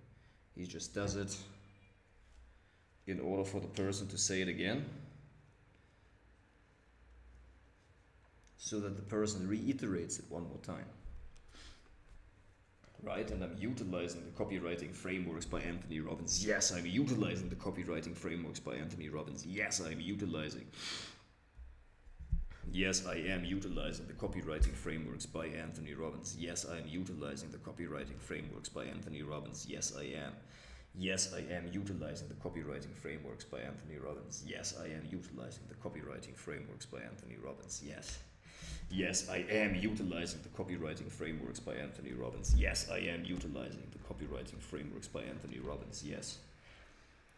He just does it in order for the person to say it again, so that the person reiterates it one more time. Right? And I'm utilizing the copywriting frameworks by Anthony Robbins. Yes, I'm utilizing the copywriting frameworks by Anthony Robbins. Yes, I'm utilizing. Yes, I am utilizing the copywriting frameworks by Anthony Robbins. Yes, I am utilizing the copywriting frameworks by Anthony Robbins. Yes, I am. Yes, I am utilizing the copywriting frameworks by Anthony Robbins. Yes, I am utilizing the copywriting frameworks by Anthony Robbins. Yes. Yes, I am utilizing the copywriting frameworks by Anthony Robbins. Yes, I am utilizing the copywriting frameworks by Anthony Robbins. Yes.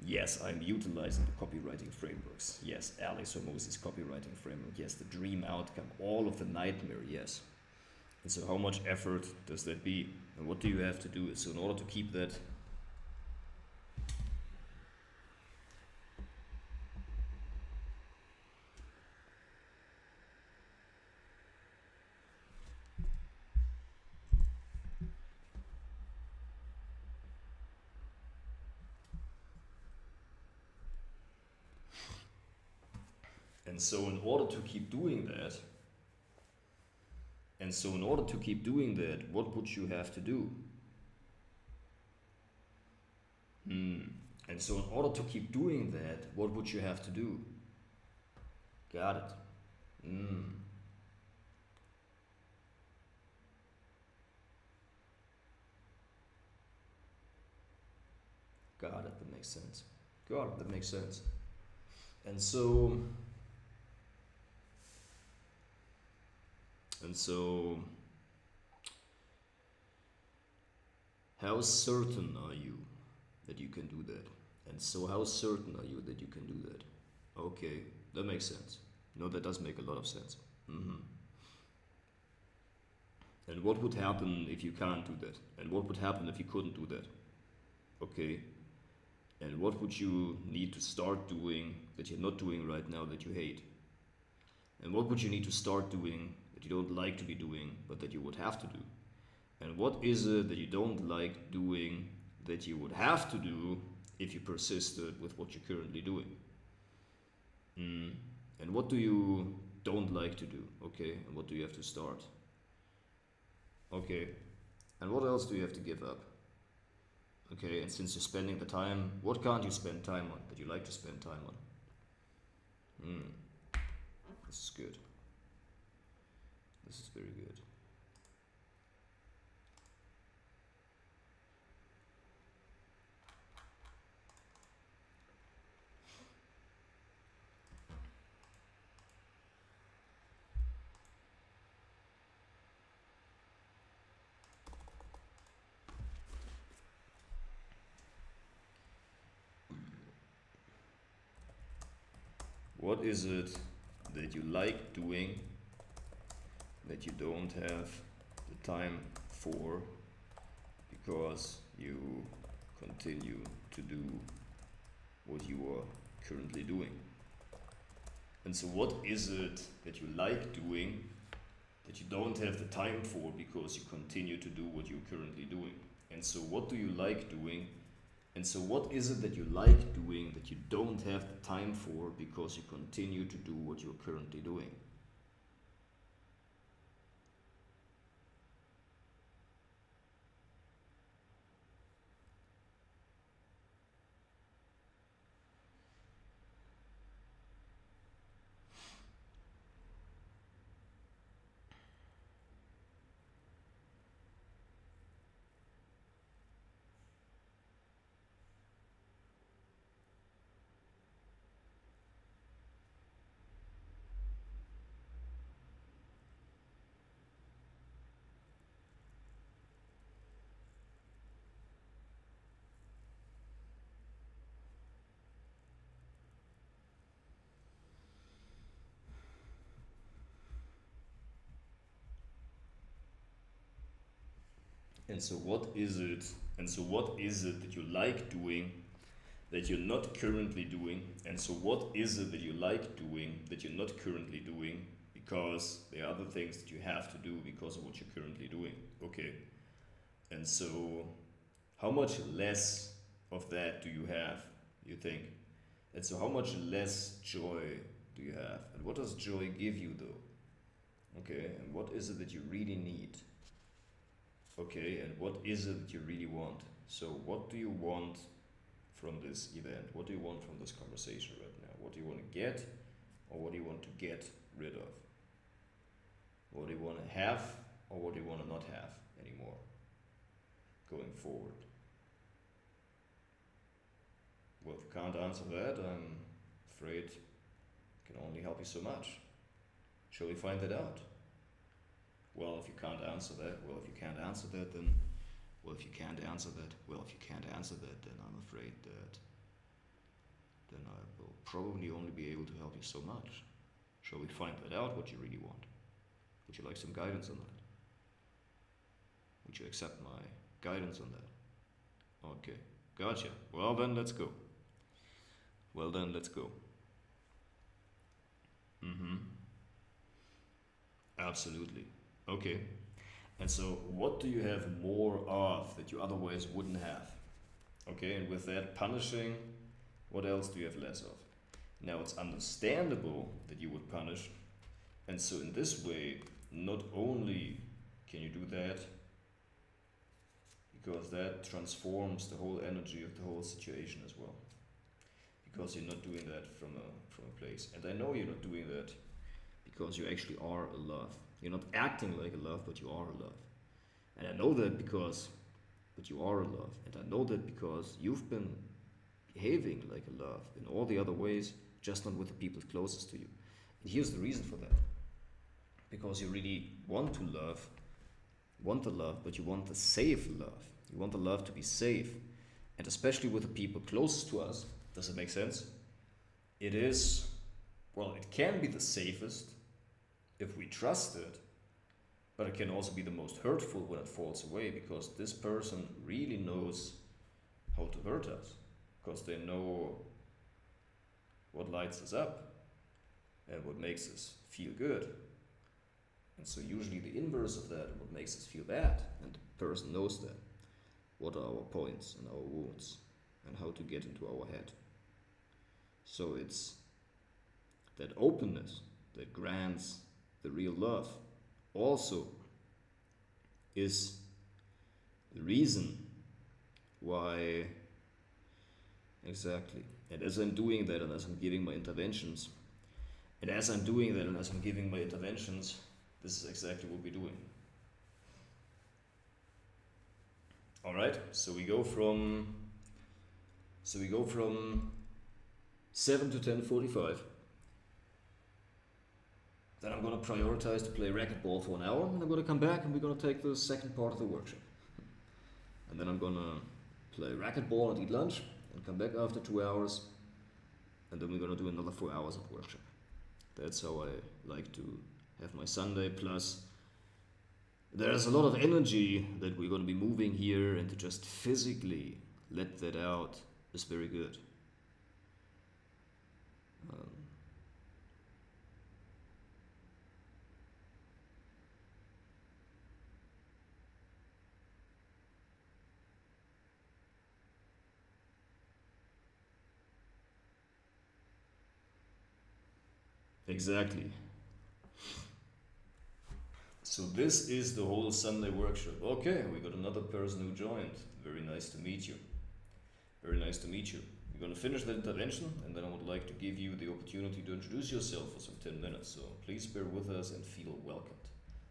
Yes, I'm utilizing the copywriting frameworks. Yes, Alex Hormozi's copywriting framework. Yes, the dream outcome, all of the nightmare, yes. And so how much effort does that be? And what do you have to do? So in order to keep that And so in order to keep doing that, what would you have to do? And so in order to keep doing that, what would you have to do? Got it. Got it, that makes sense. Got it, that makes sense. And so how certain are you that you can do that? And so how certain are you that you can do that? Okay, that makes sense. No, that does make a lot of sense. And what would happen if you can't do that? And what would happen if you couldn't do that? Okay. And what would you need to start doing that you're not doing right now that you hate? And what would you need to start doing that you don't like to be doing but that you would have to do? And what is it that you don't like doing that you would have to do if you persisted with what you're currently doing? And what do you don't like to do? Okay, and what do you have to start? Okay, and what else do you have to give up? Okay, and since you're spending the time, what can't you spend time on that you like to spend time on? This is good. This is very good. What is it that you like doing that you don't have the time for because you continue to do what you are currently doing? And so what is it that you like doing that you don't have the time for because you continue to do what you're currently doing? And so what do you like doing And so, what is it that you like doing that you don't have the time for because you continue to do what you're currently doing? And so, what is it? And so, what is it that you like doing that you're not currently doing? And so, what is it that you like doing that you're not currently doing because there are other things that you have to do because of what you're currently doing? Okay. And so, how much less of that do you have, you think? And so, how much less joy do you have? And what does joy give you, though? Okay. And what is it that you really need? Okay, and what is it that you really want? So, what do you want from this event? What do you want from this conversation right now? What do you want to get, or what do you want to get rid of? What do you want to have, or what do you want to not have anymore going forward? Well, if you can't answer that, I'm afraid I can only help you so much. Shall we find that out? Well, if you can't answer that, well, if you can't answer that, then, well, if you can't answer that, well, if you can't answer that, then I'm afraid that then I will probably only be able to help you so much. Shall we find that out, what you really want? Would you like some guidance on that? Would you accept my guidance on that? Okay, gotcha. Well, then let's go. Well, then let's go. Mm-hmm. Absolutely. Okay. And so, what do you have more of that you otherwise wouldn't have? Okay, and with that, punishing, what else do you have less of? Now, it's understandable that you would punish, and so in this way, not only can you do that, because that transforms the whole energy of the whole situation as well. Because you're not doing that from a place. And I know you're not doing that because you actually are a love. You're not acting like a love, but you are a love. And I know that because, but you are a love. And I know that because you've been behaving like a love in all the other ways, just not with the people closest to you. And here's the reason for that. Because you really want to love, want the love, but you want the safe love. You want the love to be safe. And especially with the people closest to us, does it make sense? It is, well, it can be the safest if we trust it, but it can also be the most hurtful when it falls away because this person really knows how to hurt us because they know what lights us up and what makes us feel good. And so usually the inverse of that, what makes us feel bad, and the person knows that. What are our points and our wounds and how to get into our head. So it's that openness that grants the real love also is the reason why exactly. And as I'm doing that and as I'm giving my interventions, this is exactly what we're doing. Alright, so we go from 7 to 10:45. Then I'm going to prioritize to play racquetball for an hour, and I'm going to come back and we're going to take the second part of the workshop. And then I'm going to play racquetball and eat lunch, and come back after 2 hours, and then we're going to do another 4 hours of workshop. That's how I like to have my Sunday, plus there's a lot of energy that we're going to be moving here, and to just physically let that out is very good. Exactly. So this is the whole Sunday workshop. Okay, we got another person who joined. Very nice to meet you. Very nice to meet you. We're gonna finish the intervention, and then I would like to give you the opportunity to introduce yourself for some 10 minutes. So please bear with us and feel welcomed.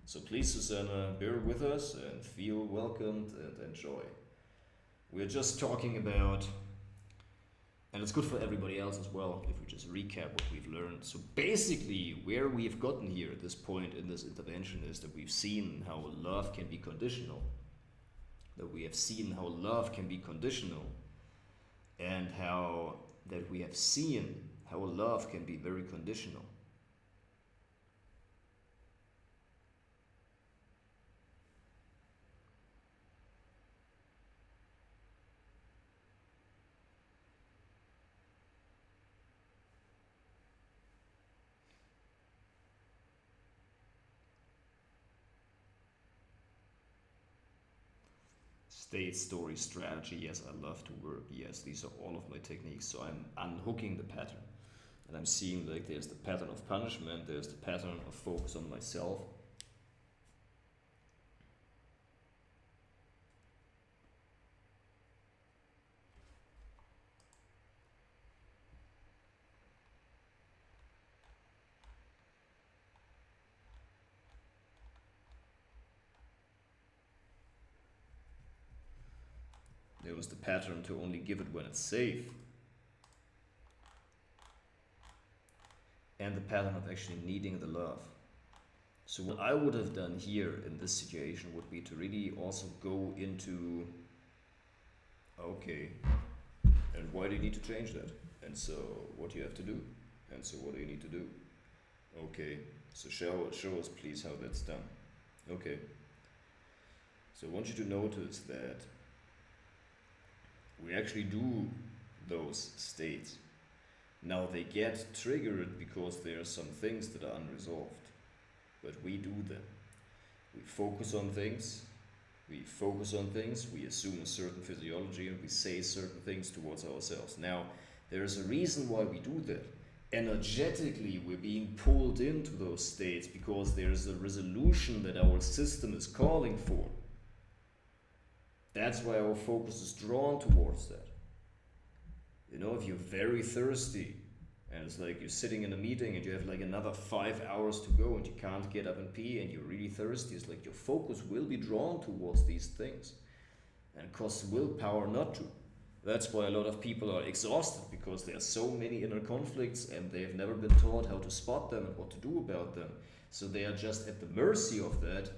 So please, Susanna, bear with us and feel welcomed and enjoy. We're just talking about, and it's good for everybody else as well if we just recap what we've learned. So basically, where we've gotten here at this point in this intervention is that we've seen how love can be conditional. That we have seen how love can be conditional, and how that we have seen how love can be very conditional. State, story, strategy. Yes, I love to work. Yes, these are all of my techniques. So I'm unhooking the pattern. And I'm seeing like there's the pattern of punishment, there's the pattern of focus on myself. There was the pattern to only give it when it's safe. And the pattern of actually needing the love. So what I would have done here in this situation would be to really also go into, okay, and why do you need to change that? And so what do you have to do? And so what do you need to do? Okay, so show us please how that's done. Okay, so I want you to notice that we actually do those states. Now they get triggered because there are some things that are unresolved, but we do them. We focus on things, we assume a certain physiology, and we say certain things towards ourselves. Now, there is a reason why we do that. Energetically, we're being pulled into those states because there's a resolution that our system is calling for. That's why our focus is drawn towards that. You know, if you're very thirsty and it's like you're sitting in a meeting and you have like another 5 hours to go and you can't get up and pee and you're really thirsty, it's like your focus will be drawn towards these things, and it costs willpower not to. That's why a lot of people are exhausted, because there are so many inner conflicts and they've never been taught how to spot them and what to do about them. So they are just at the mercy of that,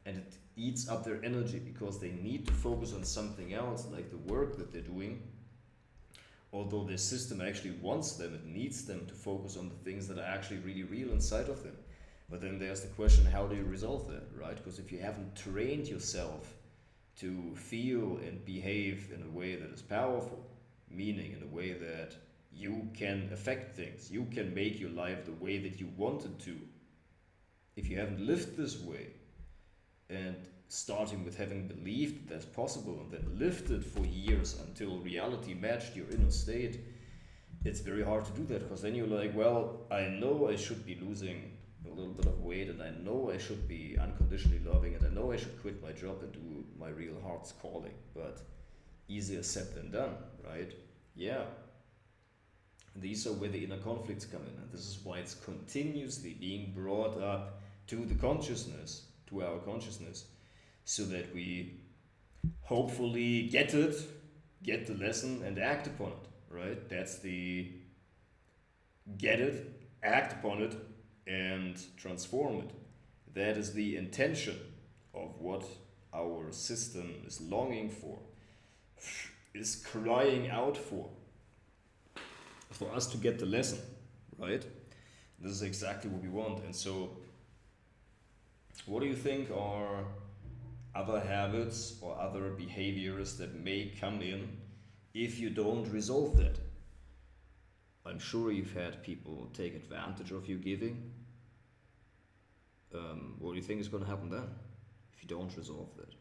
and it eats up their energy because they need to focus on something else, like the work that they're doing. Although their system actually wants them, it needs them to focus on the things that are actually really real inside of them. But then there's the question, how do you resolve that, right? Because if you haven't trained yourself to feel and behave in a way that is powerful, meaning in a way that you can affect things, you can make your life the way that you want it to. If you haven't lived this way, and starting with having believed that's possible and then lived it for years until reality matched your inner state, it's very hard to do that, because then you're like, well, I know I should be losing a little bit of weight, and I know I should be unconditionally loving it, I know I should quit my job and do my real heart's calling, but easier said than done, right? Yeah. These are where the inner conflicts come in, and this is why it's continuously being brought up to the consciousness, to our consciousness, so that we hopefully get it, get the lesson, and act upon it, right? That's the get it, act upon it, and transform it. That is the intention of what our system is longing for, is crying out for us to get the lesson, right? This is exactly what we want. And so, what do you think are other habits or other behaviors that may come in if you don't resolve that? I'm sure you've had people take advantage of you giving. What do you think is going to happen then if you don't resolve that?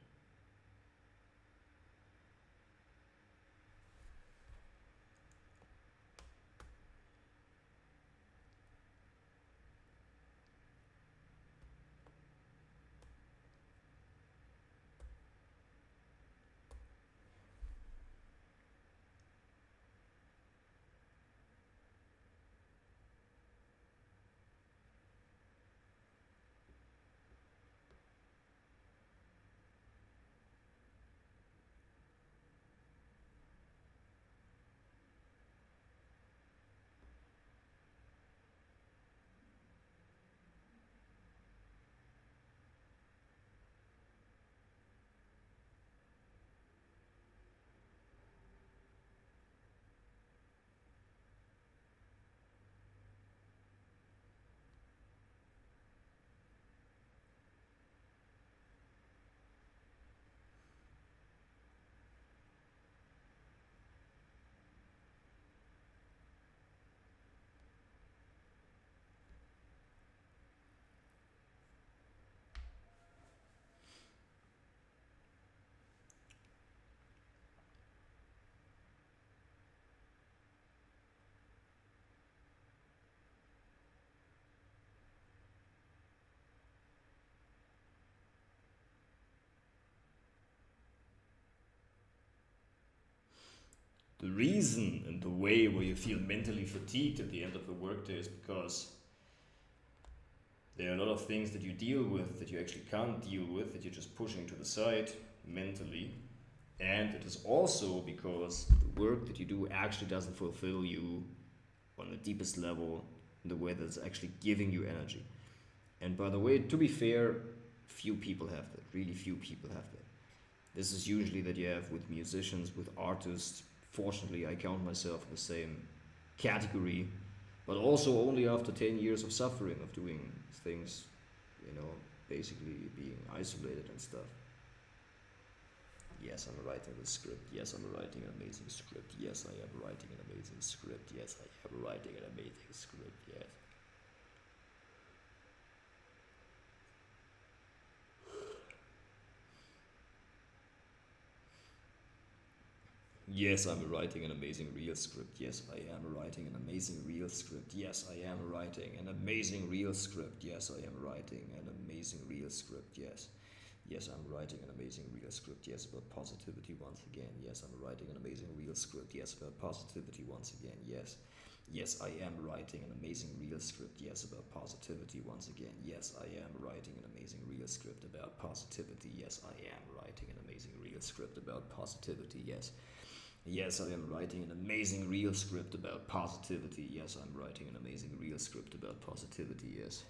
the reason and the way where you feel mentally fatigued at the end of the workday is because there are a lot of things that you deal with that you actually can't deal with, that you're just pushing to the side mentally. And it is also because the work that you do actually doesn't fulfill you on the deepest level in the way that's actually giving you energy. And by the way, to be fair, few people have that. Really few people have that. This is usually that you have with musicians, with artists. Fortunately, I count myself in the same category, but also only after 10 years of suffering, of doing things, basically being isolated and stuff. Yes, I'm writing the script. Yes, I'm writing an amazing script. Yes, I am writing an amazing script. Yes, I am writing an amazing script. Yes. Yes, I'm writing an amazing real script. Yes, I am writing an amazing real script. Yes, I am writing an amazing real script. Yes, I am writing an amazing real script. Yes. Yes, I'm writing an amazing real script. Yes, about positivity once again. Yes, I'm writing an amazing real script. Yes, about positivity once again. Yes. Yes, I am writing an amazing real script. Yes, about positivity once again. Yes, I am writing an amazing real script about positivity. Yes, I am writing an amazing real script about positivity. Yes. Yes, I am writing an amazing real script about positivity. Yes, I'm writing an amazing real script about positivity. Yes.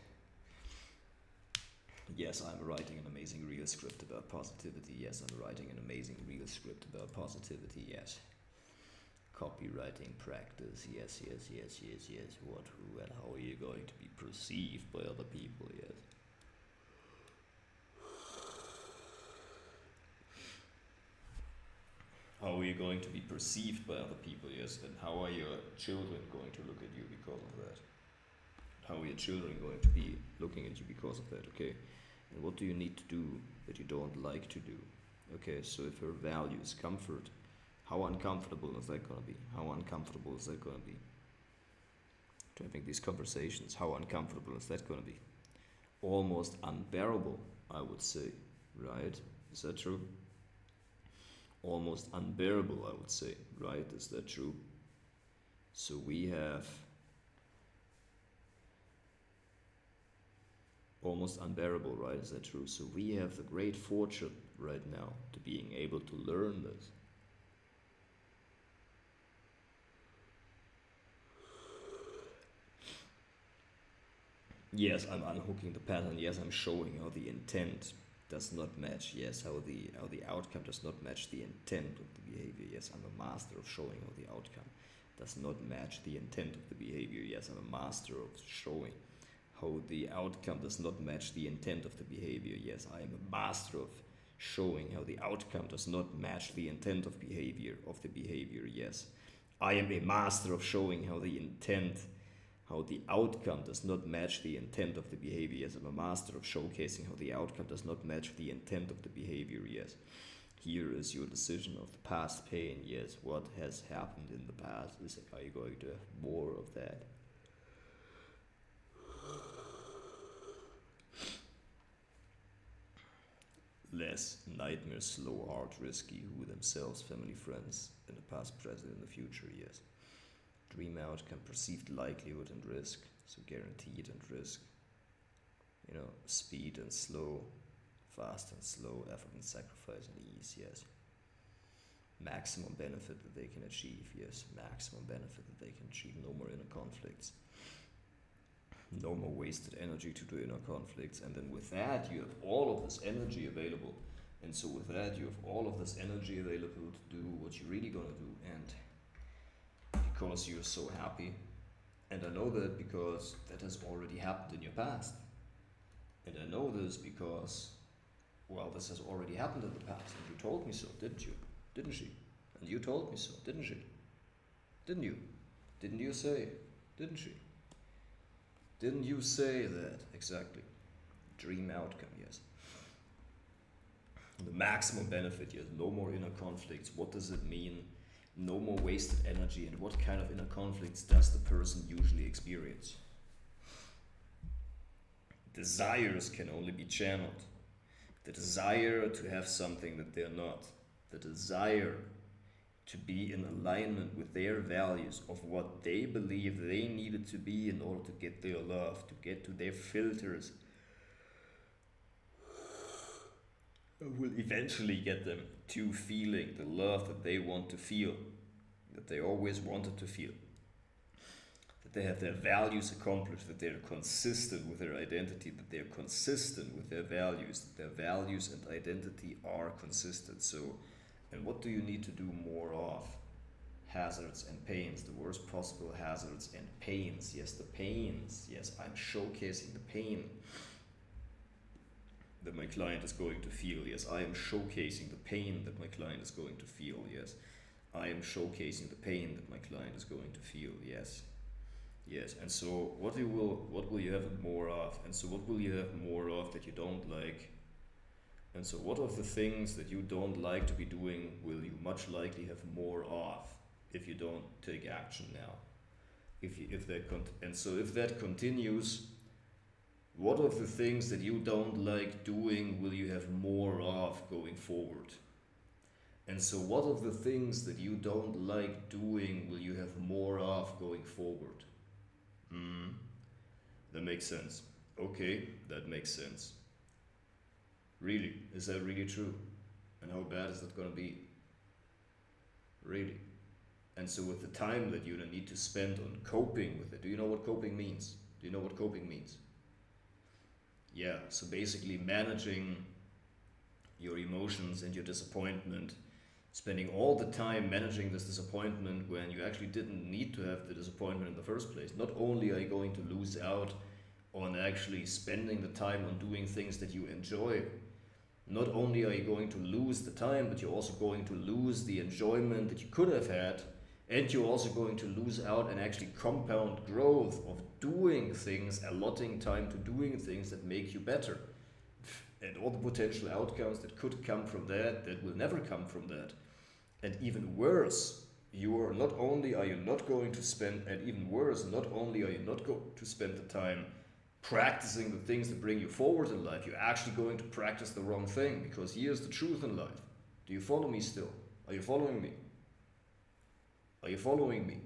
Yes, I'm writing an amazing real script about positivity. Yes, I'm writing an amazing real script about positivity. Yes. Copywriting practice. Yes, yes, yes, yes, yes. What, who, and how are you going to be perceived by other people? Yes. How are you going to be perceived by other people? Yes. And how are your children going to look at you because of that? How are your children going to be looking at you because of that? Okay. And what do you need to do that you don't like to do? Okay, so if her value is comfort, how uncomfortable is that going to be? How uncomfortable is that going to be? To having these conversations, how uncomfortable is that going to be? Almost unbearable, I would say, right? Is that true? Almost unbearable, I would say, right? Is that true? So we have almost unbearable, right? Is that true? So we have the great fortune right now to being able to learn this. Yes, I'm unhooking the pattern. Yes, I'm showing how the intent does not match. Yes, how the outcome does not match the intent of the behavior. Yes, I'm a master of showing how the outcome does not match the intent of the behavior. Yes, I'm a master of showing how the outcome does not match the intent of the behavior. Yes, I am a master of showing how the outcome does not match the intent of the behavior. Yes, I am a master of showing how the outcome does not match the intent of the behavior. Yes, I'm a master of showcasing how the outcome does not match the intent of the behavior. Yes, here is your decision of the past pain. Yes, what has happened in the past? Are you going to have more of that? Less nightmare, slow, hard, risky, who themselves, family, friends, in the past, present, in the future. Yes. Dream outcome, perceived likelihood and risk, so guaranteed and risk. Speed and slow, fast and slow, effort and sacrifice and ease. Yes. Maximum benefit that they can achieve. Yes. Maximum benefit that they can achieve. No more inner conflicts. No more wasted energy to do inner conflicts. And then with that, you have all of this energy available. And so with that, you have all of this energy available to do what you're really going to do. And because you're so happy, and I know that because that has already happened in your past. And I know this because, well, this has already happened in the past. And you told me so, didn't you? Didn't she? And you told me so, didn't she? Didn't you? Didn't you say? Didn't she? Didn't you say that? Exactly. Dream outcome, yes. The maximum benefit, yes. No more inner conflicts. What does it mean? No more wasted energy. And what kind of inner conflicts does the person usually experience? Desires can only be channeled. The desire to have something that they're not. The desire to be in alignment with their values of what they believe they needed to be in order to get their love, to get to their filters, will eventually get them to feeling the love that they want to feel, that they always wanted to feel. That they have their values accomplished, that they're consistent with their identity, that they're consistent with their values, that their values and identity are consistent. So, and what do you need to do more of? Hazards and pains, the worst possible hazards and pains. Yes, the pains. Yes, I'm showcasing the pain that my client is going to feel. Yes, I am showcasing the pain that my client is going to feel. Yes, I am showcasing the pain that my client is going to feel. Yes, yes. And so, what will you have more of? And so, what will you have more of that you don't like? And so, what of the things that you don't like to be doing will you much likely have more of if you don't take action now? If that continues, what of the things that you don't like doing will you have more of going forward? And so, what of the things that you don't like doing will you have more of going forward? That makes sense. Okay, that makes sense. Really? Is that really true? And how bad is that going to be? Really? And so with the time that you need to spend on coping with it, do you know what coping means? Do you know what coping means? Yeah, so basically managing your emotions and your disappointment, spending all the time managing this disappointment when you actually didn't need to have the disappointment in the first place. Not only are you going to lose out on actually spending the time on doing things that you enjoy, not only are you going to lose the time, but you're also going to lose the enjoyment that you could have had, and you're also going to lose out and actually compound growth of doing things, allotting time to doing things that make you better. And all the potential outcomes that could come from that will never come from that. And even worse, not only are you not going to spend the time practicing the things that bring you forward in life, you're actually going to practice the wrong thing, because here's the truth in life. Do you follow me still? Are you following me? Are you following me?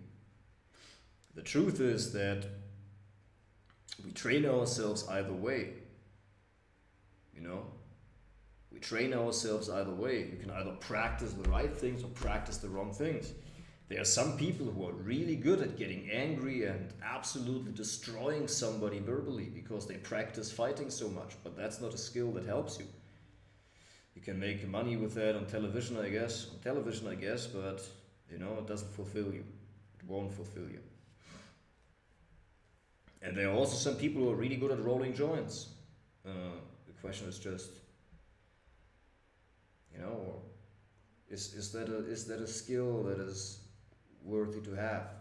The truth is that we train ourselves either way. You know? We train ourselves either way. You can either practice the right things or practice the wrong things. There are some people who are really good at getting angry and absolutely destroying somebody verbally because they practice fighting so much, but that's not a skill that helps you. You can make money with that on television, I guess, but it doesn't fulfill you. It won't fulfill you. And there are also some people who are really good at rolling joints. The question is just, is that a skill that is worthy to have?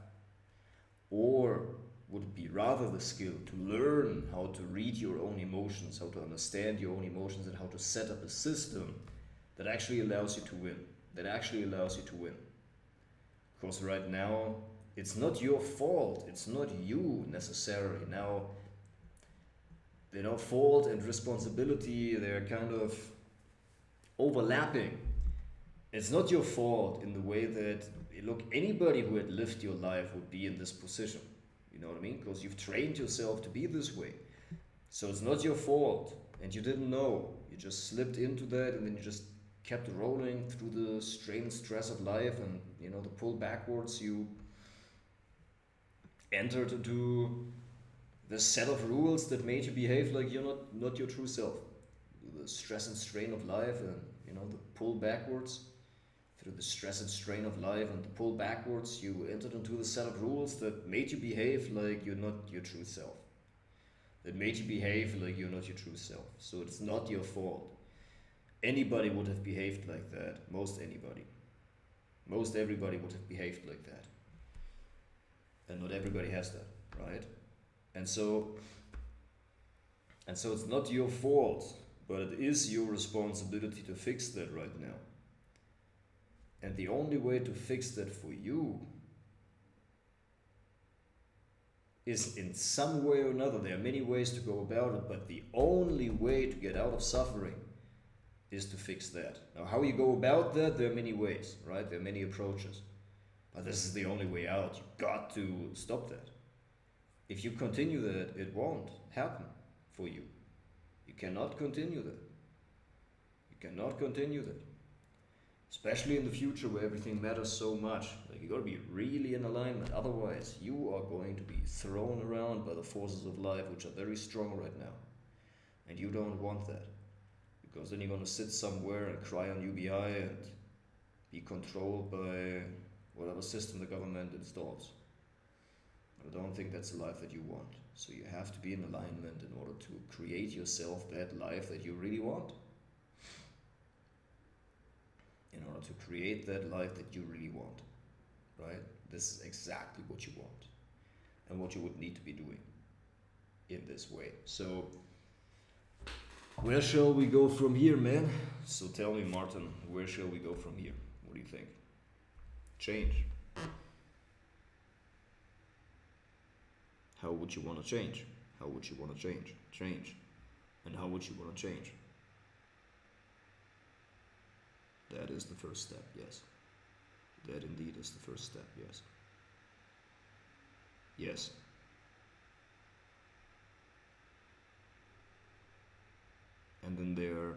Or would it be rather the skill to learn how to read your own emotions, how to understand your own emotions, and how to set up a system that actually allows you to win? Because right now, it's not your fault, it's not you necessarily. Now, fault and responsibility, they're kind of overlapping. It's not your fault in the way that, anybody who had lived your life would be in this position. You know what I mean? Because you've trained yourself to be this way. So it's not your fault, and you didn't know. You just slipped into that, and then you just kept rolling through the strain and stress of life, and the pull backwards, you entered into the set of rules that made you behave like you're not your true self. The stress and strain of life, and the pull backwards. Through the stress and strain of life and the pull backwards, you entered into the set of rules that made you behave like you're not your true self. That made you behave like you're not your true self. So it's not your fault. Anybody would have behaved like that. Most anybody. Most everybody would have behaved like that. And not everybody has that, right? And so it's not your fault, but it is your responsibility to fix that right now. And the only way to fix that for you is in some way or another. There are many ways to go about it, but the only way to get out of suffering is to fix that. Now, how you go about that, there are many ways, right? There are many approaches. But this is the only way out. You've got to stop that. If you continue that, it won't happen for you. You cannot continue that. You cannot continue that. Especially in the future where everything matters so much. Like, you gotta be really in alignment. Otherwise, you are going to be thrown around by the forces of life, which are very strong right now. And you don't want that. Because then you're gonna sit somewhere and cry on UBI and be controlled by whatever system the government installs. I don't think that's the life that you want. So you have to be in alignment in order to create yourself that life that you really want. In order to create that life that you really want, right? This is exactly what you want and what you would need to be doing in this way. So where shall we go from here, man? So tell me, Martin, where shall we go from here? What do you think? Change. How would you want to change? How would you want to change? Change. And how would you want to change? That is the first step, yes. That indeed is the first step, yes. Yes. And then there are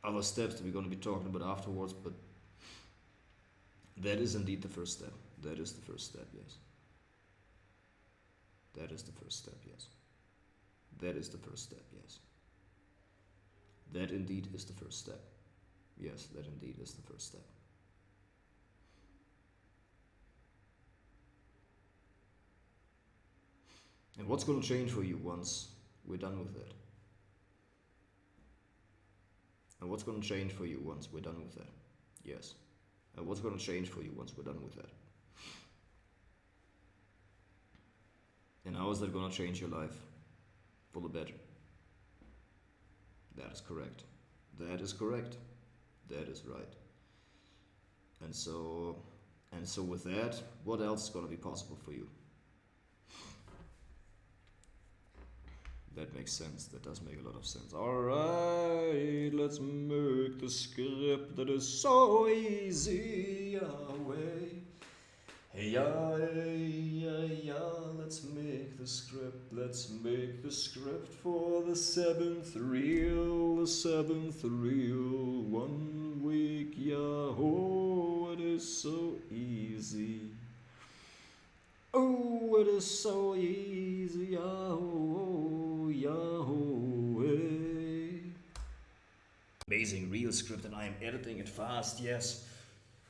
other steps that we're going to be talking about afterwards, but that is indeed the first step. That is the first step, yes. That is the first step, yes. That is the first step, yes. That indeed is the first step. Yes, that indeed is the first step. And what's going to change for you once we're done with that? And what's going to change for you once we're done with that? Yes. And what's going to change for you once we're done with that? And how is that going to change your life for the better? That is correct. That is correct. That is right. And so with that, what else is going to be possible for you? That makes sense. That does make a lot of sense. Alright, let's make the script that is so easy away. Hey, yeah, let's make the script. Let's make the script for the seventh reel. The seventh reel. 1 week, Yahoo, it is so easy. Oh, it is so easy, Yahoo, Yahoo, hey. Amazing reel script, and I am editing it fast, yes.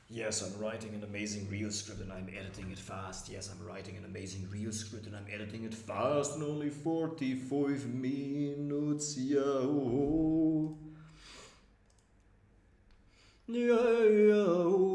Yes, I'm writing an amazing reel script and I'm editing it fast. Yes, I'm writing an amazing reel script and I'm editing it fast in only 45 minutes, Yahoo. Yahoo.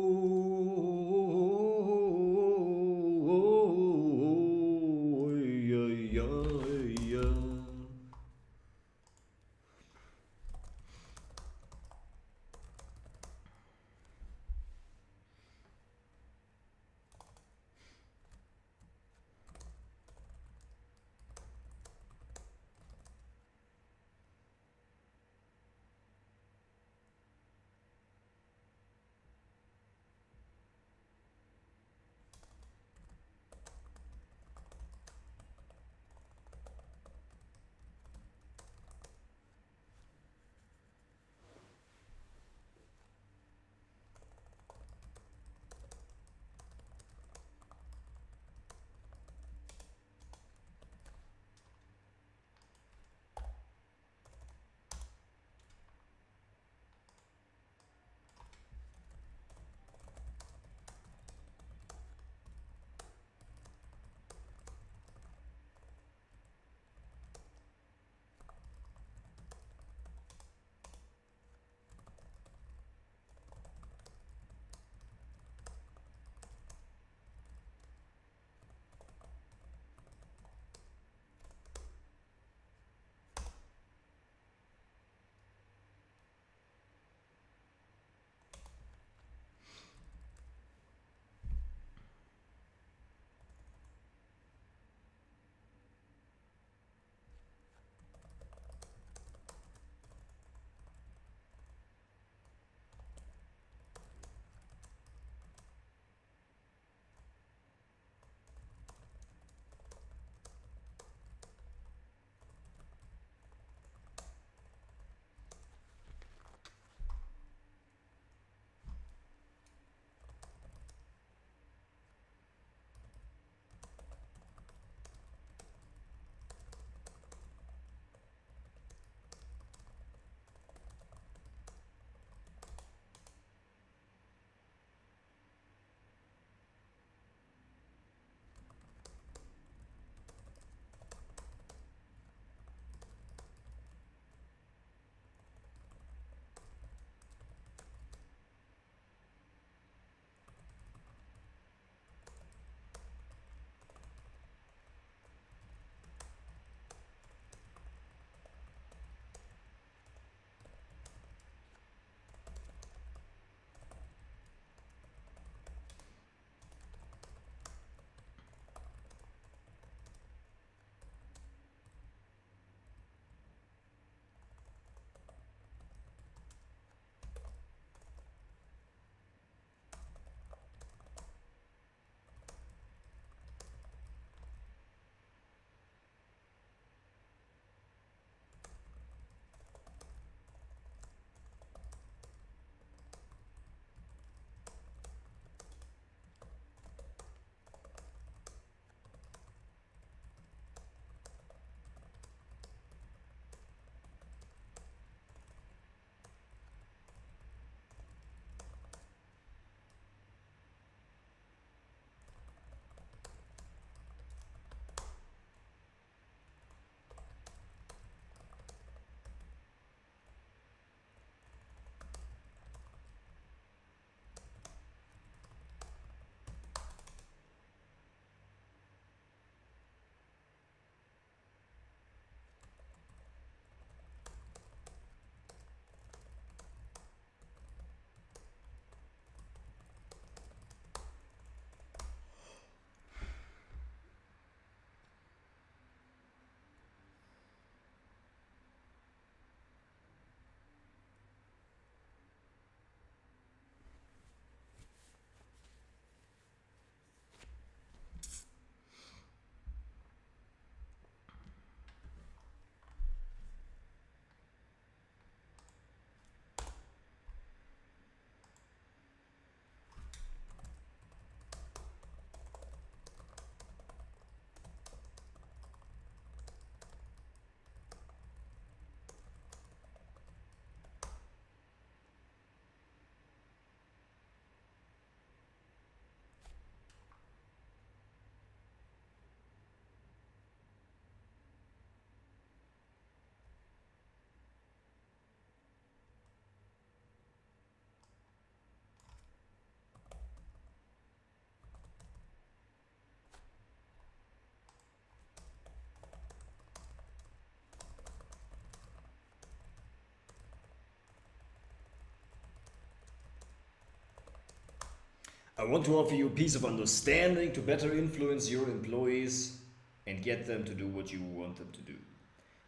want to offer you a piece of understanding to better influence your employees and get them to do what you want them to do.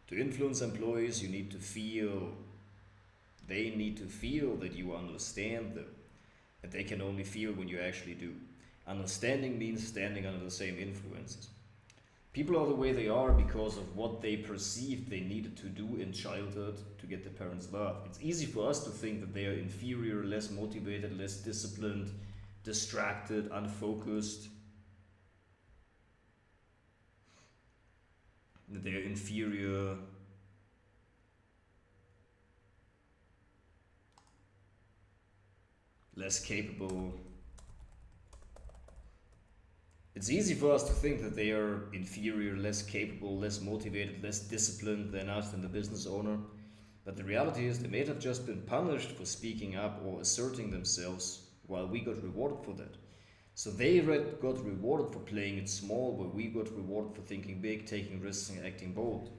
To influence employees, you need to feel, they need to feel that you understand them. And they can only feel when you actually do. Understanding means standing under the same influences. People are the way they are because of what they perceived they needed to do in childhood to get their parents' love. It's easy for us to think that they are inferior, less motivated, less disciplined, distracted, unfocused. That they are inferior. Less capable. It's easy for us to think that they are inferior, less capable, less motivated, less disciplined than us, than the business owner. But the reality is they may have just been punished for speaking up or asserting themselves while we got rewarded for that. So they got rewarded for playing it small, while we got rewarded for thinking big, taking risks and acting bold.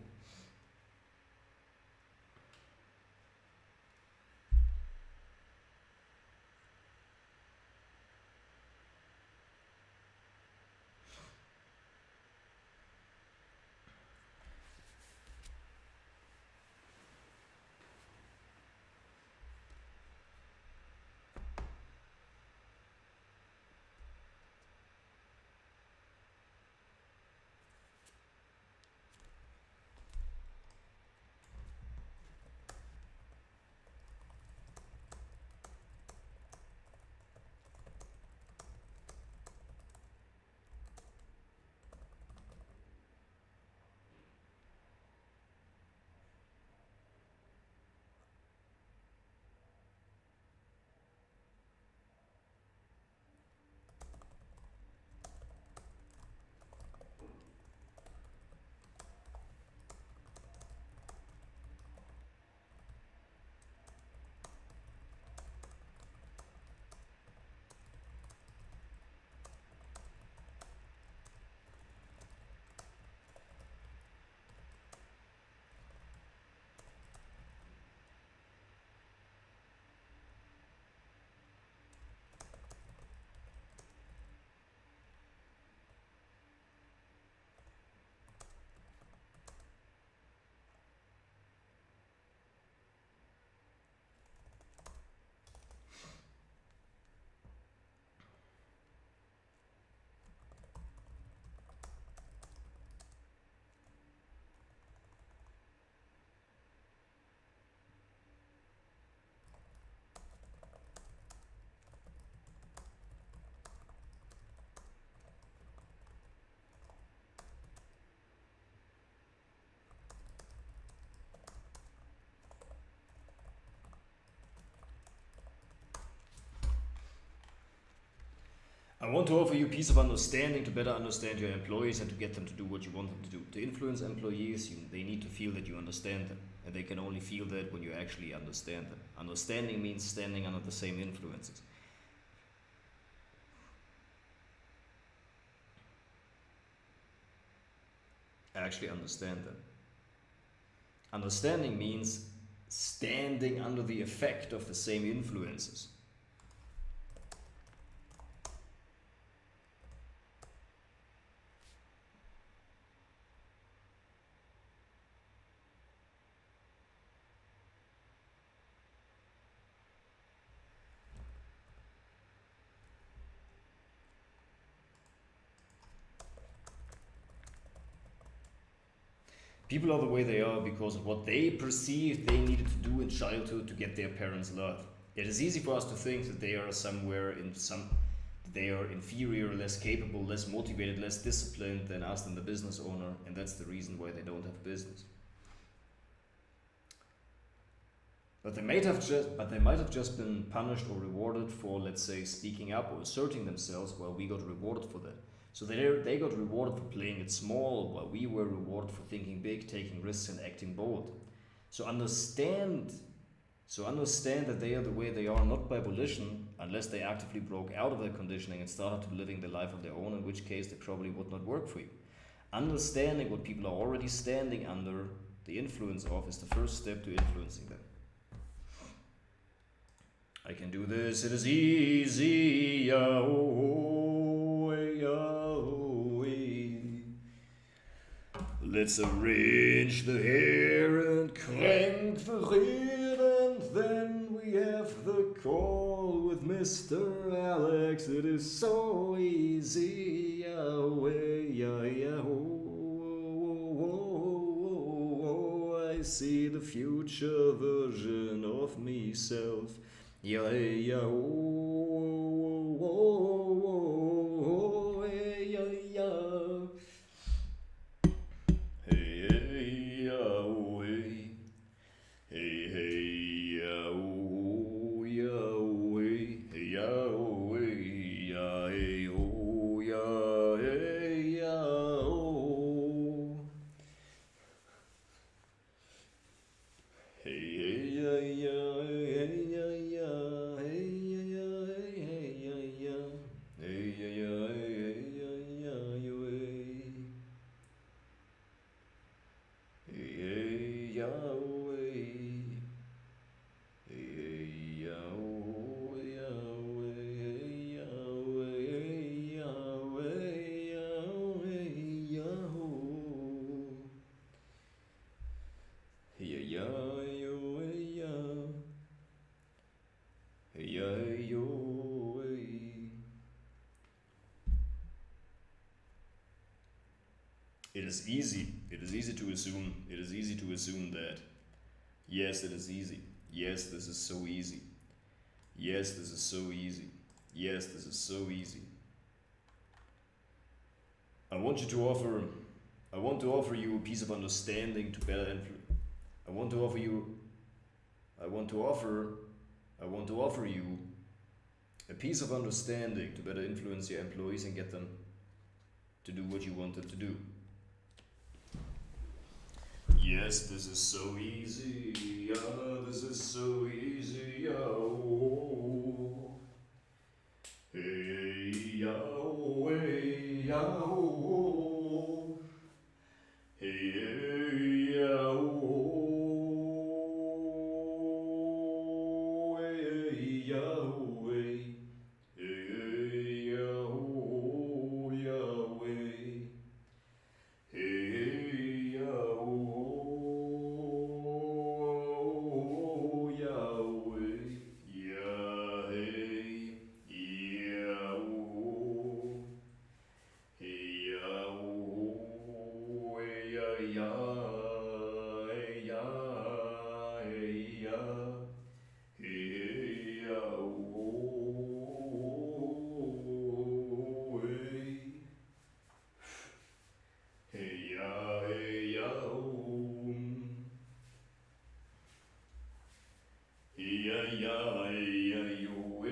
I want to offer you a piece of understanding to better understand your employees and to get them to do what you want them to do. To influence employees, they need to feel that you understand them. And they can only feel that when you actually understand them. Understanding means standing under the same influences. Actually understand them. Understanding means standing under the effect of the same influences. People are the way they are because of what they perceived they needed to do in childhood to get their parents' love. It is easy for us to think that they are they are inferior, less capable, less motivated, less disciplined than us, than the business owner, and that's the reason why they don't have business. But they might have just been punished or rewarded for, let's say, speaking up or asserting themselves, while we got rewarded for that. So they got rewarded for playing it small, while we were rewarded for thinking big, taking risks and acting bold. So understand that they are the way they are, not by volition, unless they actively broke out of their conditioning and started to living their life of their own, in which case they probably would not work for you. Understanding what people are already standing under the influence of is the first step to influencing them. I can do this, it is easy. Let's arrange the hair and crank the rear, and then we have the call with Mr. Alex. It is so easy. I see the future version of myself. It is easy. It is easy to assume. It is easy to assume that. Yes, it is easy. Yes, this is so easy. Yes, this is so easy. Yes, this is so easy. I want to offer you a piece of understanding to better influence. I want to offer you a piece of understanding to better influence your employees and get them to do what you want them to do. Yes, this is so easy. This is so easy. Oh. Hey, oh, hey, oh. Hey, oh. Hey, oh, hey. Hey, oh, Yahweh.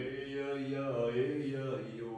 Hey, oh, Yahweh. Yahweh. Yahweh.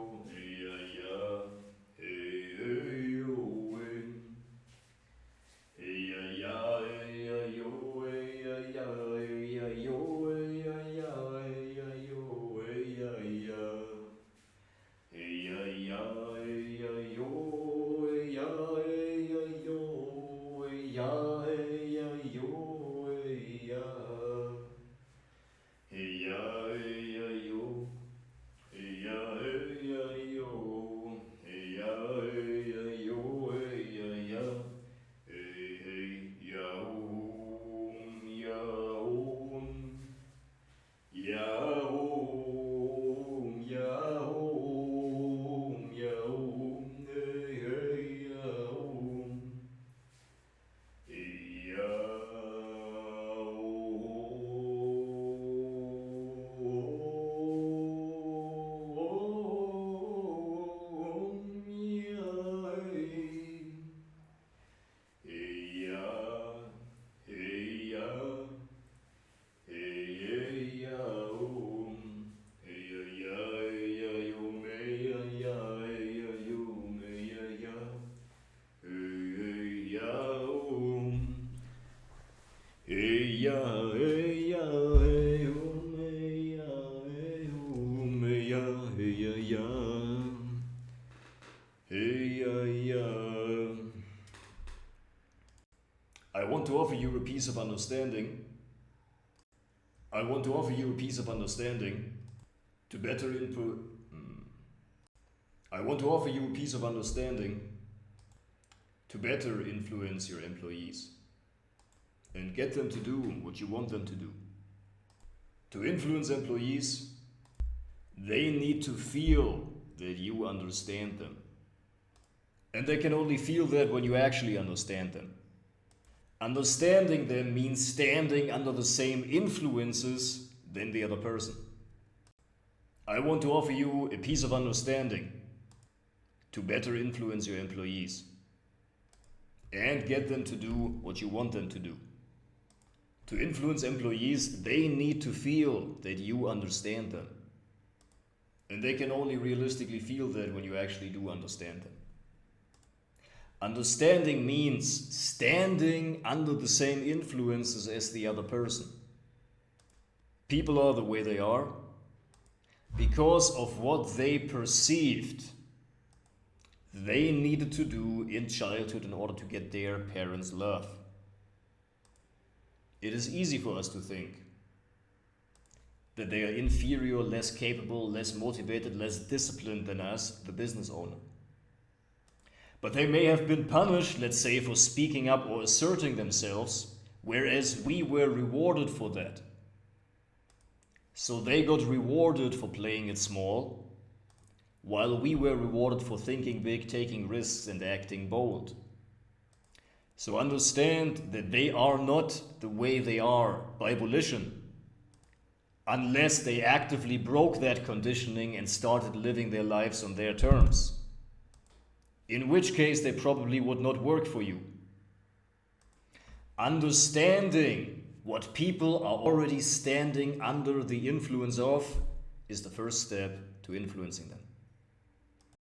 I want to offer you a piece of understanding I want to offer you a piece of understanding to better input. I want to offer you a piece of understanding to better influence your employees and get them to do what you want them to do. To influence employees, they need to feel that you understand them. And they can only feel that when you actually understand them. Understanding them means standing under the same influences than the other person. I want to offer you a piece of understanding to better influence your employees and get them to do what you want them to do. To influence employees, they need to feel that you understand them. And they can only realistically feel that when you actually do understand them. Understanding means standing under the same influences as the other person. People are the way they are because of what they perceived they needed to do in childhood in order to get their parents' love. It is easy for us to think that they are inferior, less capable, less motivated, less disciplined than us, the business owner. But they may have been punished, let's say, for speaking up or asserting themselves, whereas we were rewarded for that. So they got rewarded for playing it small, while we were rewarded for thinking big, taking risks, and acting bold. So understand that they are not the way they are by volition, unless they actively broke that conditioning and started living their lives on their terms. In which case they probably would not work for you. Understanding what people are already standing under the influence of is the first step to influencing them.